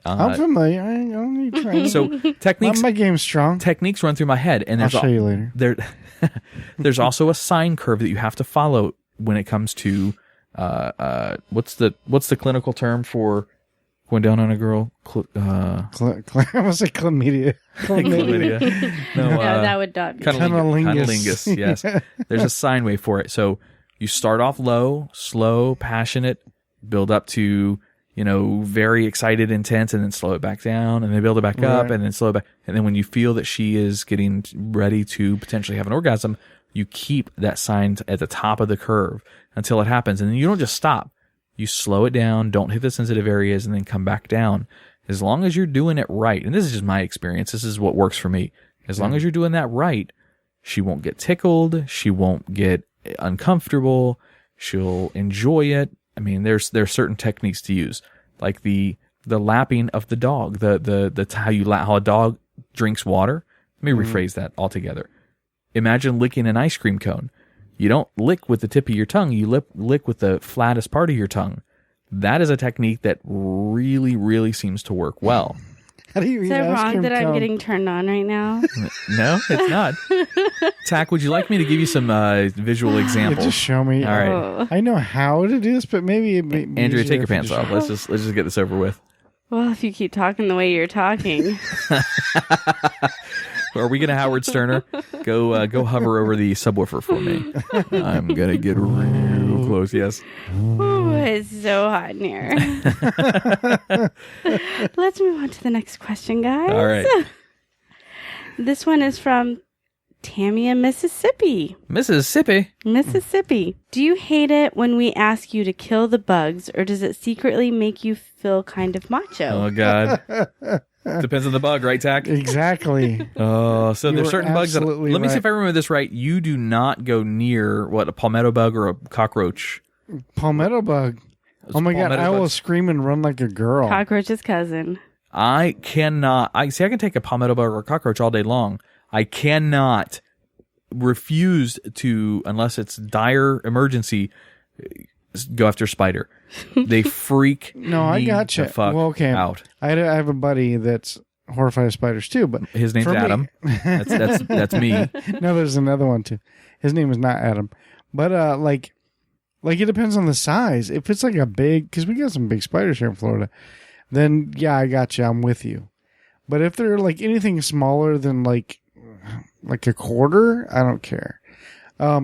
I'm familiar. I don't need training. So techniques. My game's strong. Techniques run through my head, and I'll show you later. There's also a sine curve that you have to follow when it comes to what's the clinical term for going down on a girl? I was like chlamydia. Chlamydia. No, that would not be. Cunnilingus. Yes. There's a sine wave for it. So you start off low, slow, passionate, build up to, very excited, intense, and then slow it back down, and then build it back up, and then slow it back. And then when you feel that she is getting ready to potentially have an orgasm, you keep that sign at the top of the curve until it happens. And then you don't just stop. You slow it down, don't hit the sensitive areas, and then come back down. as long as you're doing it right, and this is just my experience, this is what works for me. As long as you're doing that right, she won't get tickled. She won't get uncomfortable. She'll enjoy it. I mean, there's certain techniques to use, like the lapping of the dog, the how a dog drinks water. Let me rephrase that altogether. Imagine licking an ice cream cone. You don't lick with the tip of your tongue. You lick with the flattest part of your tongue. That is a technique that really, really seems to work well. How do you Is eat that ice wrong cream that I'm cone? getting turned on right now? No, it's not. Tach, would you like me to give you some visual Yeah, examples? just show me. All right. Oh. I know how to do this, but maybe it'd be Andrea, easier take your if you pants just- off. Let's just get this over with. Well, if you keep talking the way you're talking. Are we gonna Howard Sterner? Go hover over the subwoofer for me. I'm gonna get real close. Yes. Ooh, it's so hot in here. Let's move on to the next question, guys. All right. This one is from Tammy in Mississippi. Mississippi. Do you hate it when we ask you to kill the bugs, or does it secretly make you feel kind of macho? Oh God. Depends on the bug, right, Tach? Exactly. Oh, so You there's were certain bugs that. absolutely Let me see right. if I remember this right. You do not go near a palmetto bug or a cockroach. Palmetto bug. Oh my God! palmetto I will bugs. scream and run like a girl. Cockroach's cousin. I cannot. I can take a palmetto bug or a cockroach all day long. I cannot refuse to, unless it's dire emergency, go after spider. They freak No, I me gotcha. the fuck Well, okay. out. I have a buddy that's horrified of spiders too, but His name's for me- Adam. That's me. no, there's another one too. His name is not Adam, but like it depends on the size. If it's like a big, because we got some big spiders here in Florida, then yeah, I got you. I'm with you. But if they're like anything smaller than like a quarter, I don't care.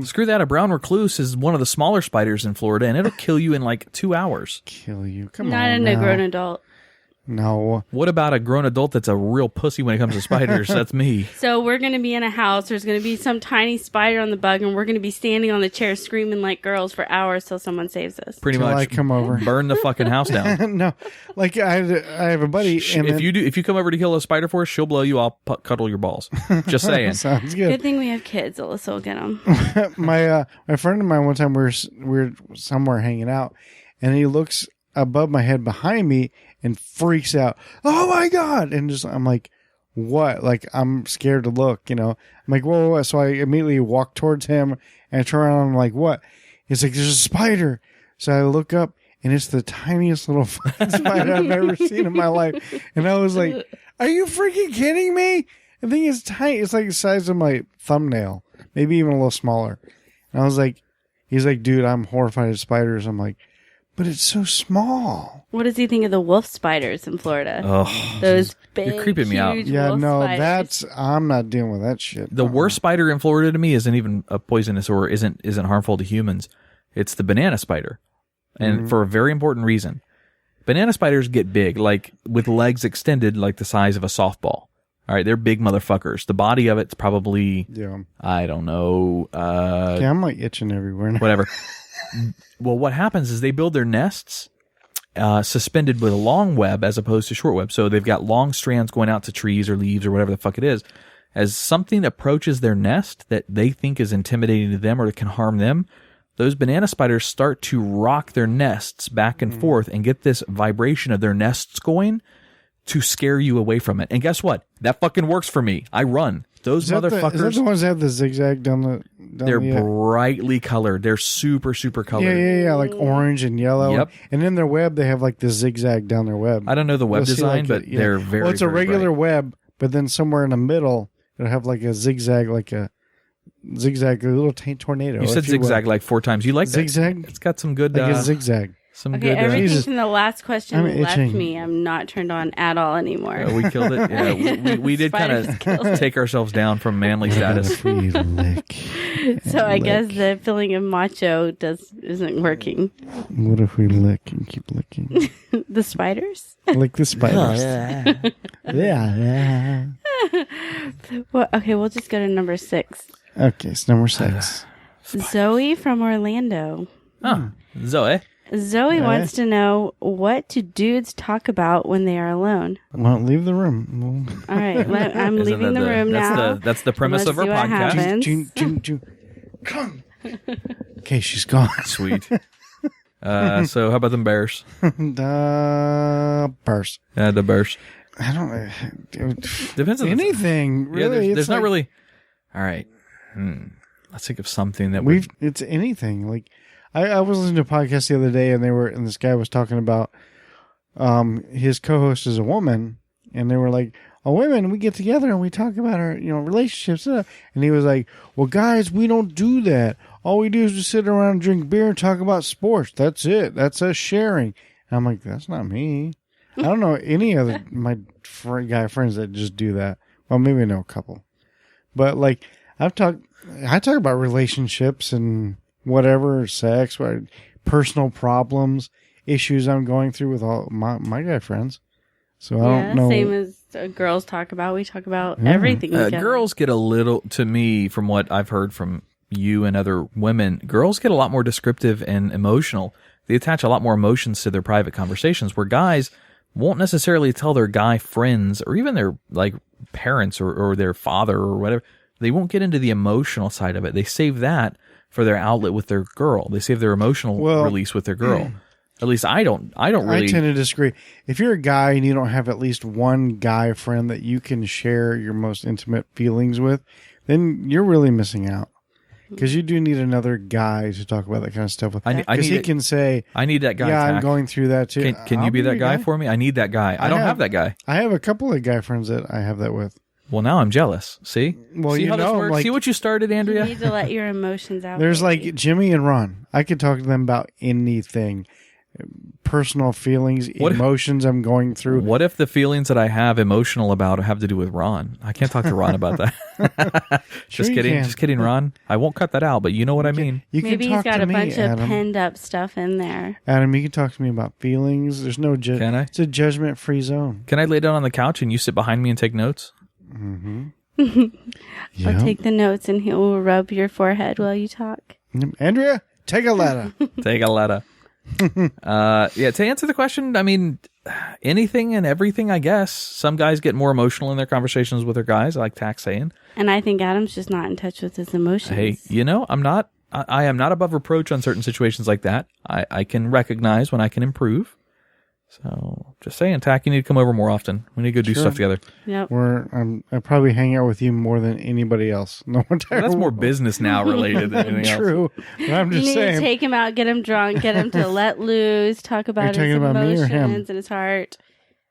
Screw that. A brown recluse is one of the smaller spiders in Florida, and it'll kill you in like 2 hours. Kill you. Come Not on. in now. a grown adult. No. What about a grown adult that's a real pussy when it comes to spiders? That's me. So we're going to be in a house. There's going to be some tiny spider on the bug, and we're going to be standing on the chair screaming like girls for hours till someone saves us. Pretty Till much. I come over. Burn the fucking house down. No, like I have a buddy. And If you come over to kill a spider for us, she'll blow you. I'll cuddle your balls. Just saying. sounds Good good. thing we have kids. Alyssa will get them. My friend of mine one time we were somewhere hanging out, and he looks above my head behind me and freaks out. Oh my God! And I'm like, what? Like I'm scared to look. I'm like, whoa. So I immediately walk towards him and I turn around. And I'm like, what? He's like, there's a spider. So I look up. And it's the tiniest little fucking spider I've ever seen in my life. And I was like, are you freaking kidding me? The thing is tiny. It's like the size of my thumbnail. Maybe even a little smaller. And I was like, he's like, dude, I'm horrified of spiders. I'm like, but it's so small. What does he think of the wolf spiders in Florida? Oh, Those big, creeping me out. huge Yeah, wolf no, spiders. I'm not dealing with that shit. the worst spider in Florida to me isn't even a poisonous or isn't harmful to humans. It's the banana spider. And for a very important reason. Banana spiders get big, like with legs extended like the size of a softball. All right, they're big motherfuckers. The body of it's probably, Yeah. I don't know, Okay, I'm like itching everywhere now. whatever. Well, what happens is they build their nests suspended with a long web as opposed to short web. So they've got long strands going out to trees or leaves or whatever the fuck it is. As something approaches their nest that they think is intimidating to them or can harm them, those banana spiders start to rock their nests back and forth and get this vibration of their nests going to scare you away from it. And guess what? That fucking works for me. I run. Those Is that motherfuckers, the ones that have the zigzag down the... they're brightly colored. They're super, super colored. Yeah, like orange and yellow. Yep. And in their web, they have like the zigzag down their web. I don't know the web You'll see, design, like, but yeah. they're very, Well, it's a very regular bright. web, but then somewhere in the middle, it'll have like a zigzag, a little tornado. You said if will. zigzag like 4 times. You like that? Zigzag? It's got some good, Like a zigzag. some Okay, good. everything Jesus. from the last question I'm left itching. me. I'm not turned on at all anymore. We killed it. Yeah, we did kind Spiders killed of it. take ourselves down from manly status. We lick. So I guess Lick. the feeling of macho isn't working. What if we lick and keep licking? The spiders? Like the spiders. yeah. Well, okay, we'll just go to number 6. Okay, it's number 6. Zoe from Orlando. Oh, Zoe. Zoe wants to know, what do dudes talk about when they are alone? Well, leave the room. All right, I'm leaving the room now. That's the premise Let's of our see what podcast. happens. Come. Okay, she's gone. Sweet. So how about them bears? The purse. The bears. I don't. Depends on anything. Really, there's not really. All right. Let's think of something that It's anything. Like I was listening to a podcast the other day, and this guy was talking about his co-host is a woman, and they were like, "Oh, women, we get together and we talk about our relationships," and he was like, "Well, guys, we don't do that. All we do is just sit around and drink beer and talk about sports. That's it. That's us sharing." And I'm like, "That's not me. I don't know any other my guy friends that just do that. Well, maybe I know a couple, but like I talk about relationships and whatever, sex, personal problems, issues I'm going through with all my guy friends. So I don't know. Same as girls talk about. We talk about everything. Girls get a little, to me, from what I've heard from you and other women, girls get a lot more descriptive and emotional. They attach a lot more emotions to their private conversations, where guys won't necessarily tell their guy friends or even their like parents or their father or whatever. They won't get into the emotional side of it. They save that for their outlet with their girl. They save their emotional release with their girl. At least I don't really. I tend to disagree. If you're a guy and you don't have at least one guy friend that you can share your most intimate feelings with, then you're really missing out. Because you do need another guy to talk about that kind of stuff with. Because he can say, I need that guy. Yeah, Tack. I'm going through that too. Can you be that guy for me? I need that guy. I don't have that guy. I have a couple of guy friends that I have that with. Well, now I'm jealous. See? Well, See how this works? like, see what you started, Andrea? You need to let your emotions out. There's like Jimmy and Ron. I could talk to them about anything. Personal feelings, emotions I'm going through. What if the feelings that I have emotional about have to do with Ron? I can't talk to Ron about that. Just kidding, Ron. I won't cut that out, but you know what I mean. Maybe can he's got a bunch Adam. of penned up stuff in there. Adam, you can talk to me about feelings. There's no Can I? It's a judgment-free zone. Can I lay down on the couch and you sit behind me and take notes? Mm-hmm. I'll take the notes and he will rub your forehead while you talk. Andrea, take a letter. Take a letter. To answer the question, I mean, anything and everything, I guess. Some guys get more emotional in their conversations with their guys, like Tack saying. And I think Adam's just not in touch with his emotions. Hey, I'm not. I am not above reproach on certain situations like that. I can recognize when I can improve. So, just saying, Tack, you need to come over more often. We need to go do stuff together. Yep. I probably hang out with you more than anybody else. No one. Well, that's more business now related than anything else. True. But I'm just you need saying. to take him out, get him drunk, get him to let loose, talk about his emotions and his heart.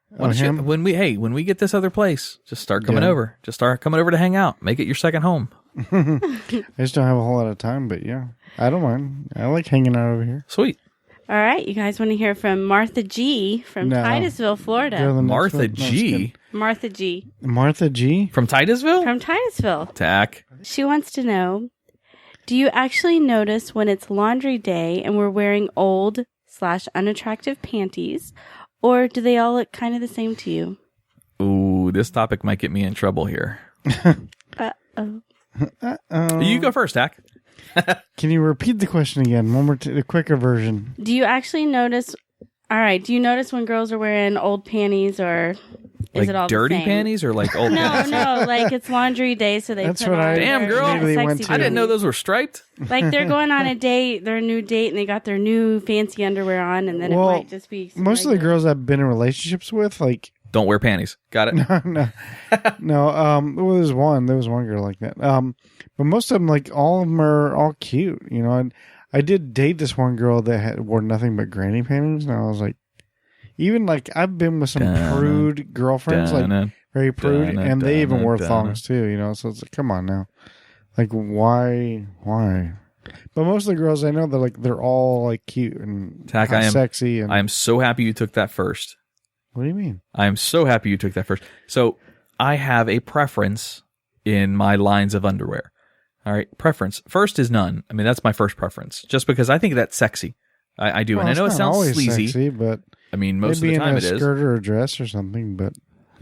When we get this other place, just start coming over. Just start coming over to hang out. Make it your second home. I just don't have a whole lot of time, but yeah, I don't mind. I like hanging out over here. Sweet. All right, you guys want to hear from Martha G. from Titusville, Florida. Martha G. Martha G. Martha G. From Titusville? From Titusville. Tack. She wants to know, do you actually notice when it's laundry day and we're wearing old/unattractive panties, or do they all look kind of the same to you? Ooh, this topic might get me in trouble here. Uh-oh. You go first, Tack. Can you repeat the question again? One more, the quicker version. Do you actually notice? All right. Do you notice when girls are wearing old panties, or is it all dirty the same? panties, or like old? panties? No. Like it's laundry day, so they That's put what on. Damn, girl. I didn't know those were striped. Like they're going on a date, their new date, and they got their new fancy underwear on, and then it might just be. Most of the girls I've been in relationships with, like, don't wear panties. Got it? no. Well, there was one girl like that. But most of them, like, all of them are all cute. You know, I did date this one girl that wore nothing but granny panties, and I was like, even like I've been with some prude girlfriends, like very prude, and they even wore thongs too. You know, so it's like, come on now, like why? But most of the girls I know, they're all like cute and sexy. And I am so happy you took that first. What do you mean? I am so happy you took that first. So I have a preference in my lines of underwear. All right, preference. First is none. I mean, that's my first preference, just because I think that's sexy. I do, and I know it sounds sleazy, sexy, but I mean, most of the time it is. Maybe in a skirt or a dress or something, but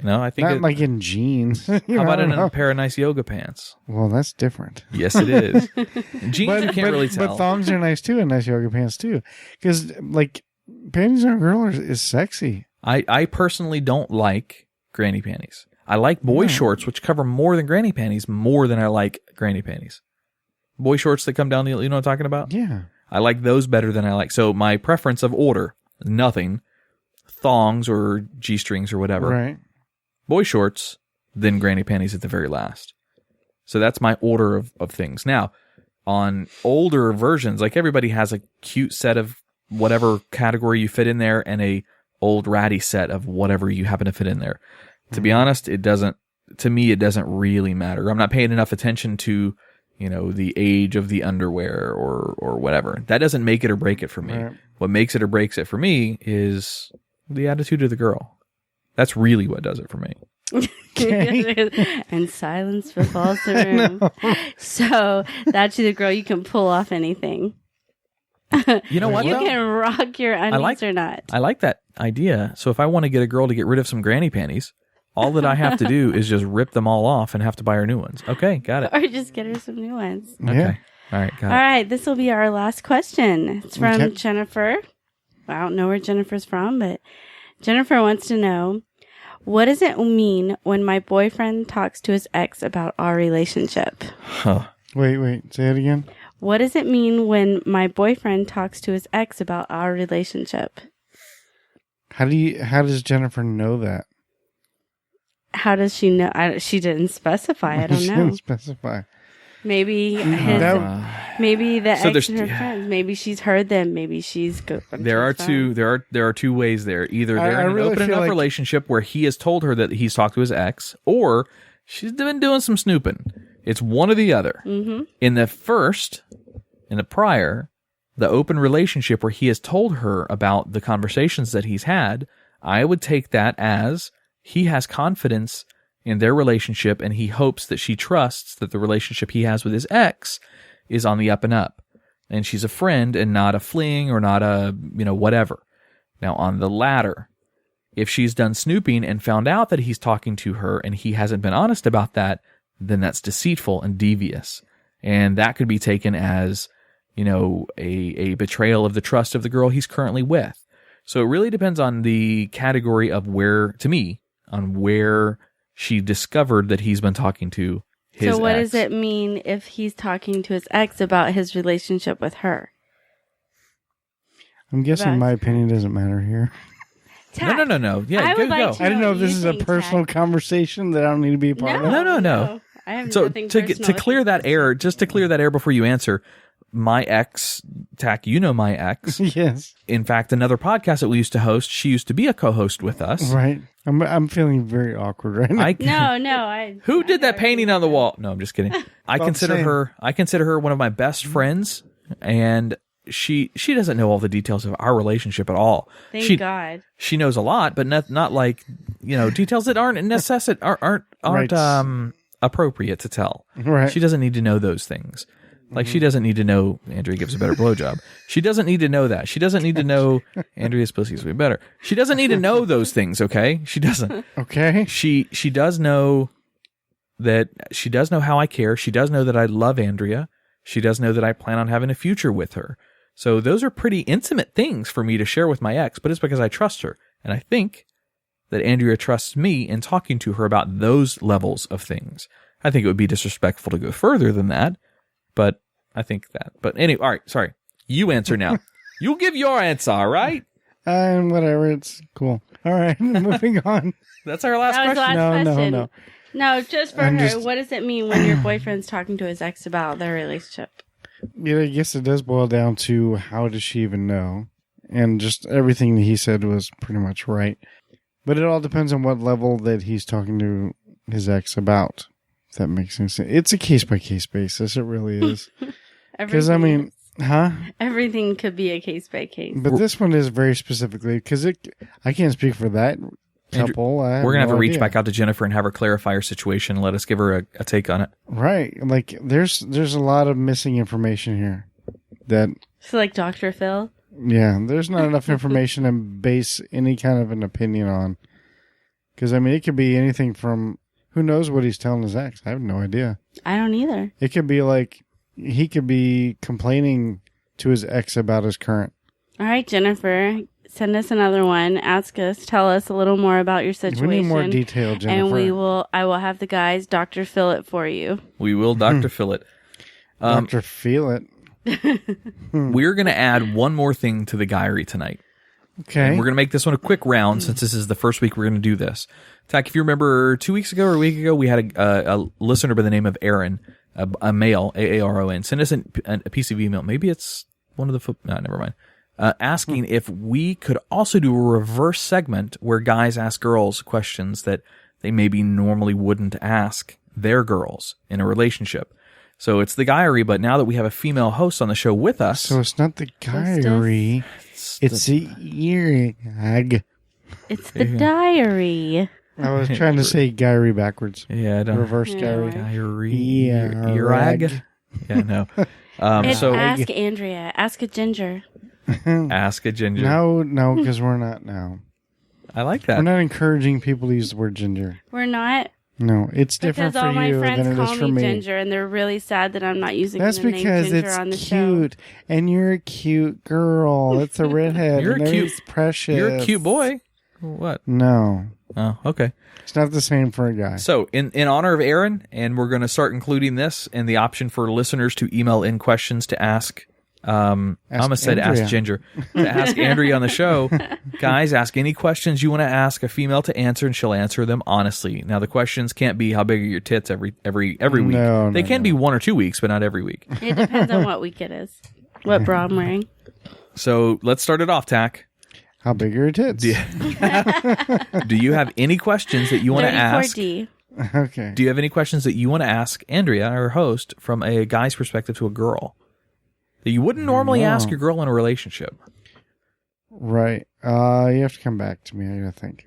No, I think Not like in jeans. how about in a pair of nice yoga pants? Well, that's different. Yes, it is. Jeans, you can't really tell. But thongs are nice too, and nice yoga pants too. Because like panties on a girl is sexy. I personally don't like granny panties. I like boy shorts, which cover more than granny panties, more than I like granny panties. Boy shorts that come down the, you know what I'm talking about? Yeah. I like those better than I like. So my preference of order, nothing, thongs or G-strings or whatever. Right. Boy shorts, then granny panties at the very last. So that's my order of things. Now, on older versions, like everybody has a cute set of whatever category you fit in there and a old ratty set of whatever you happen to fit in there. To be honest, it doesn't really matter. I'm not paying enough attention to, you know, the age of the underwear or whatever. That doesn't make it or break it for me. Right. What makes it or breaks it for me is the attitude of the girl. That's really what does it for me. And silence befalls the room. So that's the girl. You can pull off anything. You know what? You though? can rock your undies or not. I like that idea. So if I want to get a girl to get rid of some granny panties, all that I have to do is just rip them all off and have to buy her new ones. Okay, got it. Or just get her some new ones. Okay. Yeah. All right, got All it. right, this will be our last question. It's from Okay. Jennifer. I don't know where Jennifer's from, but Jennifer wants to know, what does it mean when my boyfriend talks to his ex about our relationship? Huh. Wait. Say it again. What does it mean when my boyfriend talks to his ex about our relationship? How does Jennifer know that? How does she know? She didn't specify. I don't She know. didn't specify. Maybe maybe the So ex there's- and her friends. Maybe she's heard them. Maybe she's good. There are two ways there. Either I they're in an really open feel enough like- relationship where he has told her that he's talked to his ex, or she's been doing some snooping. It's one or the other. Mm-hmm. In the prior, the open relationship where he has told her about the conversations that he's had, I would take that as he has confidence in their relationship and he hopes that she trusts that the relationship he has with his ex is on the up and up. And she's a friend and not a fling or not a, whatever. Now, on the latter, if she's done snooping and found out that he's talking to her and he hasn't been honest about that, then that's deceitful and devious. And that could be taken as, a betrayal of the trust of the girl he's currently with. So it really depends on the category of where she discovered that he's been talking to his ex. So what does it mean if he's talking to his ex about his relationship with her? I'm guessing my opinion doesn't matter here. No. Yeah, I would like go. to I don't know if what this you is a think, personal Tach. conversation that I don't need to be a part of. No. I have So nothing to personal. clear that air, just to clear that air before you answer, my ex, Tach, my ex. Yes. In fact, another podcast that we used to host, she used to be a co-host with us. Right. I'm feeling very awkward right now. No. Who did that painting on the wall? No, I'm just kidding. I Well, consider same. her one of my best friends, and she doesn't know all the details of our relationship at all. Thank God. She knows a lot, but not like details that aren't Right. Appropriate to tell. Right. She doesn't need to know those things. Like she doesn't need to know Andrea gives a better blowjob. She doesn't need to know that. She doesn't need to know Andrea's pussy's way better. She doesn't need to know those things, okay? She doesn't. Okay. She does know that she does know how I care. She does know that I love Andrea. She does know that I plan on having a future with her. So those are pretty intimate things for me to share with my ex, but it's because I trust her. And I think that Andrea trusts me in talking to her about those levels of things. I think it would be disrespectful to go further than that, but I think that. But anyway, all right, sorry. You answer now. You give your answer, all right? Whatever. It's cool. All right. Moving on. That's our last That was the question. last No, question. no. No, just for I'm her. just- What does it mean when your boyfriend's talking to his ex about their relationship? Yeah, I guess it does boil down to how does she even know? And just everything that he said was pretty much right. But it all depends on what level that he's talking to his ex about. If that makes any sense. It's a case-by-case basis. It really is. Because, I mean, everything could be a case by case. But this one is very specifically, because I can't speak for that couple. We're going to have to reach back out to Jennifer and have her clarify her situation and let us give her a take on it. Right. Like, there's a lot of missing information here. That, So like Dr. Phil? yeah, there's not enough information to base any kind of an opinion on. Because, I mean, it could be anything from, who knows what he's telling his ex? I have no idea. I don't either. It could be like, he could be complaining to his ex about his current. All right, Jennifer, send us another one. Ask us, tell us a little more about your situation. We need more detail, Jennifer. And I will have the guys Dr. Phil it for you. We will Dr. Phil it. Dr. Feel it. We're going to add one more thing to the Guyry tonight. Okay. And we're going to make this one a quick round since this is the first week we're going to do this. Tack, if you remember 2 weeks ago or a week ago, we had a listener by the name of Aaron, a male, Aaron, send us a piece of email. Maybe it's one of the, no, never mind. Asking if we could also do a reverse segment where guys ask girls questions that they maybe normally wouldn't ask their girls in a relationship. So it's the Guyry, but now that we have a female host on the show with us. So it's not the Guyry. It's the earring. It's the diary. I was trying to say Guyry backwards. Yeah, I don't. Reverse Guyry. Guyry. Yeah, no. It's Ask Andrea. Ask a ginger. Ask a ginger. No, because we're not now. I like that. We're not encouraging people to use the word ginger. We're not. No, it's different because all for my you friends than it is call for me me. Ginger, and they're really sad that I'm not using That's the name because Ginger it's on the cute, show. and you're a cute girl. It's a redhead. You're and a cute, it's precious. You're a cute boy. What? No. Oh, okay. It's not the same for a guy. So, in honor of Aaron, and we're going to start including this and the option for listeners to email in questions to ask. I almost said Andrea. ask Ginger. To ask Andrea on the show. Guys, ask any questions you want to ask a female to answer, and she'll answer them honestly. Now, the questions can't be how big are your tits every week. No, they can be 1 or 2 weeks, but not every week. It depends on what week it is. What bra I'm wearing. So, let's start it off, Tack. How big are your tits? Do you have any questions that you want to ask? 34D. Okay. Do you have any questions that you want to ask Andrea, our host, from a guy's perspective to a girl that you wouldn't normally ask your girl in a relationship? Right. You have to come back to me, I gotta think.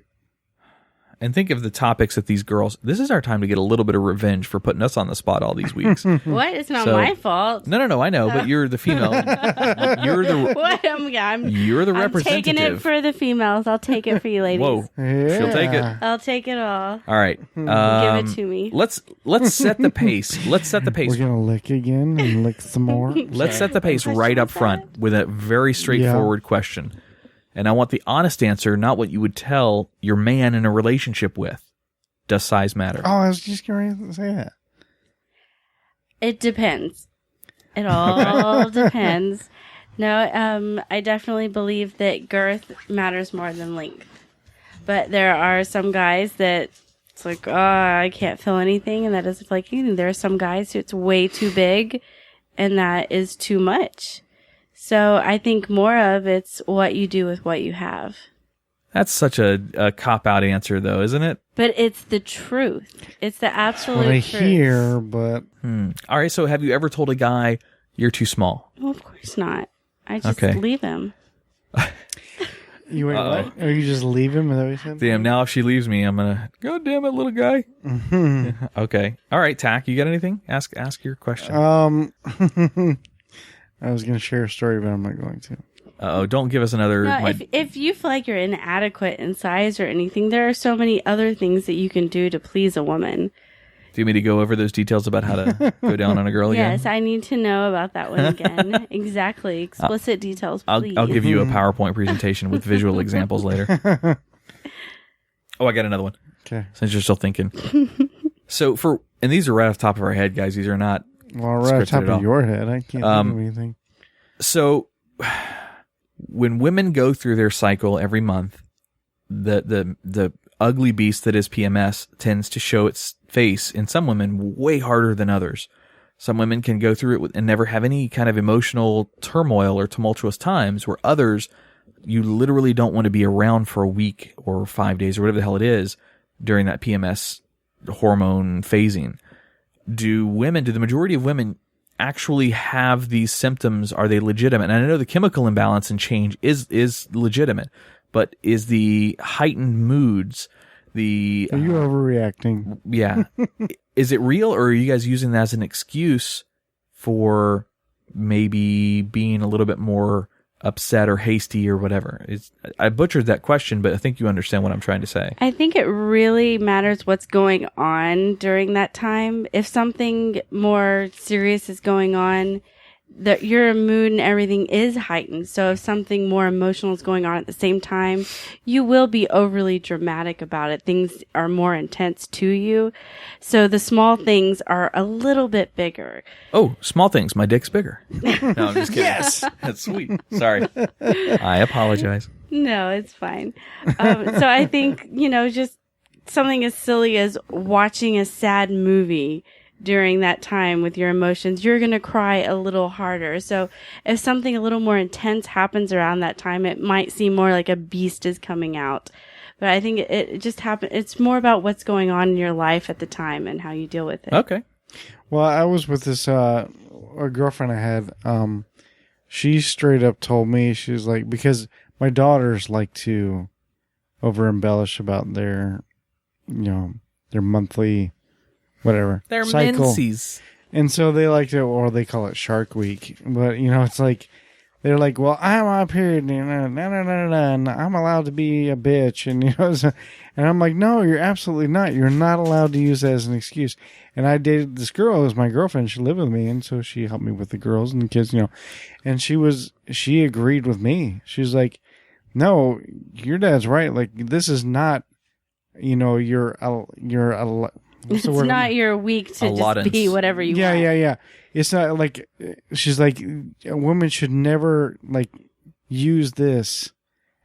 And think of the topics that these girls... This is our time to get a little bit of revenge for putting us on the spot all these weeks. What? It's not my fault. No, I know, but you're the female. You're the What? you're the I'm representative. taking it for the females. I'll take it for you ladies. Whoa. Yeah. She'll take it. I'll take it all. All right. Give it to me. Let's set the pace. Let's set the pace. We're gonna lick again and lick some more. Let's set the pace right up front with a very straightforward question. And I want the honest answer, not what you would tell your man in a relationship with. Does size matter? Oh, I was just going to say that. It depends. It all depends. No, I definitely believe that girth matters more than length. But there are some guys that it's like, oh, I can't feel anything, and that doesn't feel like anything. There are some guys who it's way too big, and that is too much. So I think more of it's what you do with what you have. That's such a cop-out answer, though, isn't it? But it's the truth. It's the absolute What I truth. hear, but... All right, so have you ever told a guy you're too small? Well, of course not. I just Okay. leave him. You wait, what? Or you just leave him? Is that what you said? Damn, now if she leaves me, I'm going to, God damn it, little guy. Okay. All right, Tack, you got anything? Ask your question. I was going to share a story, but I'm not going to. Uh-oh, don't give us another... No, if you feel like you're inadequate in size or anything, there are so many other things that you can do to please a woman. Do you want me to go over those details about how to go down on a girl again? Yes, I need to know about that one again. Exactly. Explicit details, please. I'll give you a PowerPoint presentation with visual examples later. Oh, I got another one. Okay. Since you're still thinking. And these are right off the top of our head, guys. These are not Well, right on scripted top at all. of your head. I can't think of anything. So when women go through their cycle every month, the ugly beast that is PMS tends to show its face in some women way harder than others. Some women can go through it and never have any kind of emotional turmoil or tumultuous times, where others, you literally don't want to be around for a week or 5 days or whatever the hell it is during that PMS hormone phasing. Do the majority of women actually have these symptoms? Are they legitimate? And I know the chemical imbalance and change is legitimate, but is the heightened moods, Are you overreacting? yeah, is it real, or are you guys using that as an excuse for maybe being a little bit more upset or hasty or whatever? I butchered that question, but I think you understand what I'm trying to say. I think it really matters what's going on during that time. If something more serious is going on, your mood and everything is heightened. So if something more emotional is going on at the same time, you will be overly dramatic about it. Things are more intense to you. So the small things are a little bit bigger. Oh, small things. My dick's bigger. No, I'm just kidding. Yes. That's sweet. Sorry. I apologize. No, it's fine. So I think, just something as silly as watching a sad movie during that time with your emotions, you're going to cry a little harder. So if something a little more intense happens around that time, it might seem more like a beast is coming out. But I think it just happened. It's more about what's going on in your life at the time and how you deal with it. Okay. Well, I was with this a girlfriend I had. She straight up told me, she was like, because my daughters like to over embellish about their monthly whatever. They're cycle. menses. And so they like to, or they call it Shark Week. But, it's like, they're like, well, I'm on period, and I'm allowed to be a bitch. And, and I'm like, no, you're absolutely not. You're not allowed to use that as an excuse. And I dated this girl who was my girlfriend. She lived with me. And so she helped me with the girls and the kids, and she agreed with me. She's like, no, your dad's right. Like, this is not, It's not your week to just be whatever you want. Yeah. It's not like, she's like, a woman should never use this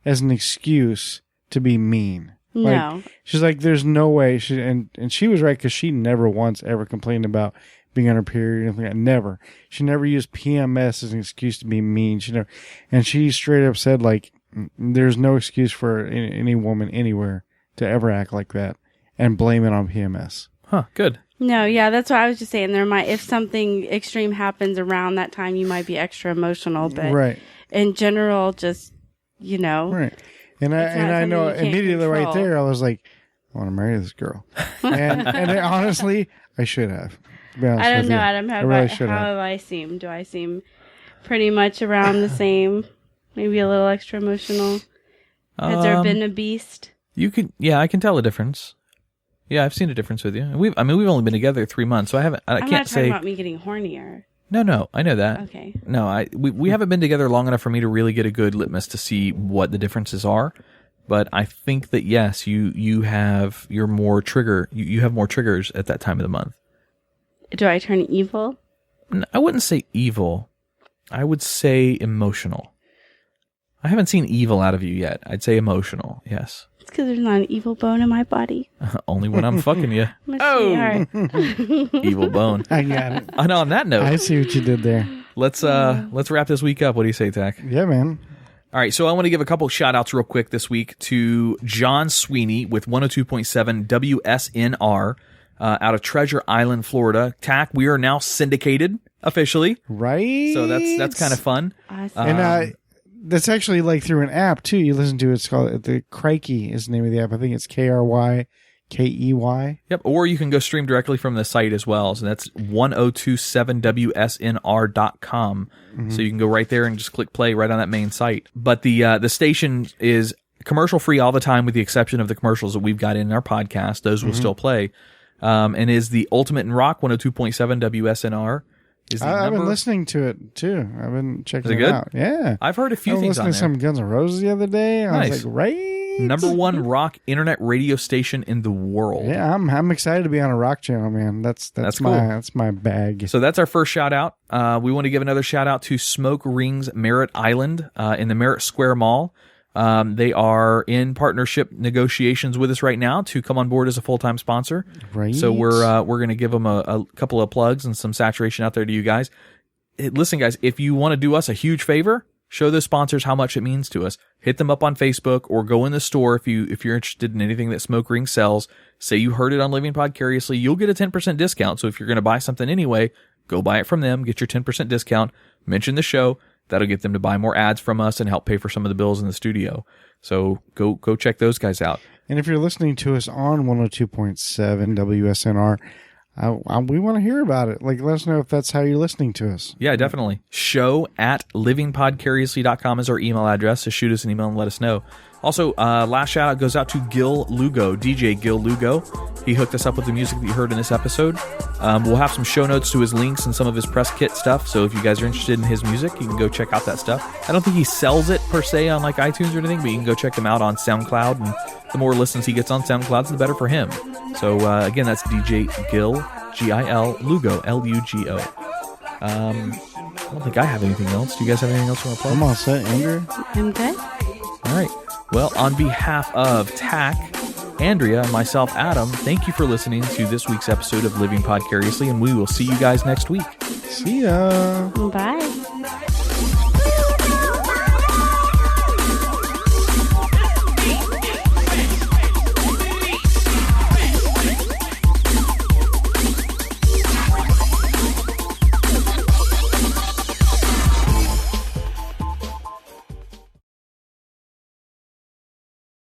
as an excuse to be mean. No. She's like, there's no way. And she was right, because she never once ever complained about being on her period or anything like that. Never. She never used PMS as an excuse to be mean. And she straight up said, there's no excuse for any woman anywhere to ever act like that and blame it on PMS. Huh, good. No, yeah, that's what I was just saying. If something extreme happens around that time, you might be extra emotional, but right. In general, just, Right. And I know immediately right there, I was like, I want to marry this girl. and honestly, I should have. To be honest I don't with know, you. Adam. How have I seem? Do I seem pretty much around the same? Maybe a little extra emotional? Has there been a beast? I can tell a difference. Yeah, I've seen a difference with you. We've only been together 3 months, so I can't say. I'm not talking about me getting hornier. No, I know that. Okay. No, we haven't been together long enough for me to really get a good litmus to see what the differences are. But I think that yes, you have more triggers at that time of the month. Do I turn evil? I wouldn't say evil. I would say emotional. I haven't seen evil out of you yet. I'd say emotional. Yes. It's because there's not an evil bone in my body. Only when I'm fucking you. I'm Evil bone. I got it. And on that note, I see what you did there. let's wrap this week up. What do you say, Tach? Yeah, man. All right, so I want to give a couple shout outs real quick this week to John Sweeney with 102.7 WSNR out of Treasure Island, Florida. Tach, we are now syndicated officially. Right. So that's kind of fun. Awesome. And that's actually through an app too. You listen to it. It's called the Crikey is the name of the app. I think it's KRYKEY. Yep. Or you can go stream directly from the site as well. So that's 1027wsnr.com. Mm-hmm. So you can go right there and just click play right on that main site. But the station is commercial free all the time, with the exception of the commercials that we've got in our podcast. Those will still play. And is the ultimate in rock 102.7 WSNR. I've been listening to it too. I've been checking it good? out. Yeah, I've heard a few things on there. I was listening to some Guns N' Roses the other day. I was like, right, number one rock internet radio station in the world. Yeah, I'm excited to be on a rock channel, man. That's cool. That's my bag. So that's our first shout out. We want to give another shout out to Smoke Rings Merritt Island in the Merritt Square Mall. They are in partnership negotiations with us right now to come on board as a full-time sponsor. Right. So we're going to give them a couple of plugs and some saturation out there to you guys. Listen, guys, if you want to do us a huge favor, show those sponsors how much it means to us. Hit them up on Facebook or go in the store if you're interested in anything that Smoke Ring sells. Say you heard it on Living Podcariously, you'll get a 10% discount. So if you're going to buy something anyway, go buy it from them, get your 10% discount, mention the show. That'll get them to buy more ads from us and help pay for some of the bills in the studio. So go check those guys out. And if you're listening to us on 102.7 WSNR, We want to hear about it. Like, let us know if that's how you're listening to us. Yeah, definitely. show@livingpodcariously.com is our email address. So shoot us an email and let us know. Also, last shout out goes out to Gil Lugo, DJ Gil Lugo. He hooked us up with the music that you heard in this episode. We'll have some show notes to his links and some of his press kit stuff. So if you guys are interested in his music, you can go check out that stuff. I don't think he sells it per se on like iTunes or anything, but you can go check him out on SoundCloud. And the more listens he gets on SoundCloud, the better for him. So again, that's DJ Gil, Gil Lugo, Lugo. I don't think I have anything else. Do you guys have anything else you want to plug? I'm all set, Andrew. I'm good. All right. Well, on behalf of Tach, Andrea, and myself, Adam, thank you for listening to this week's episode of Living Podcariously, and we will see you guys next week. See ya. Bye.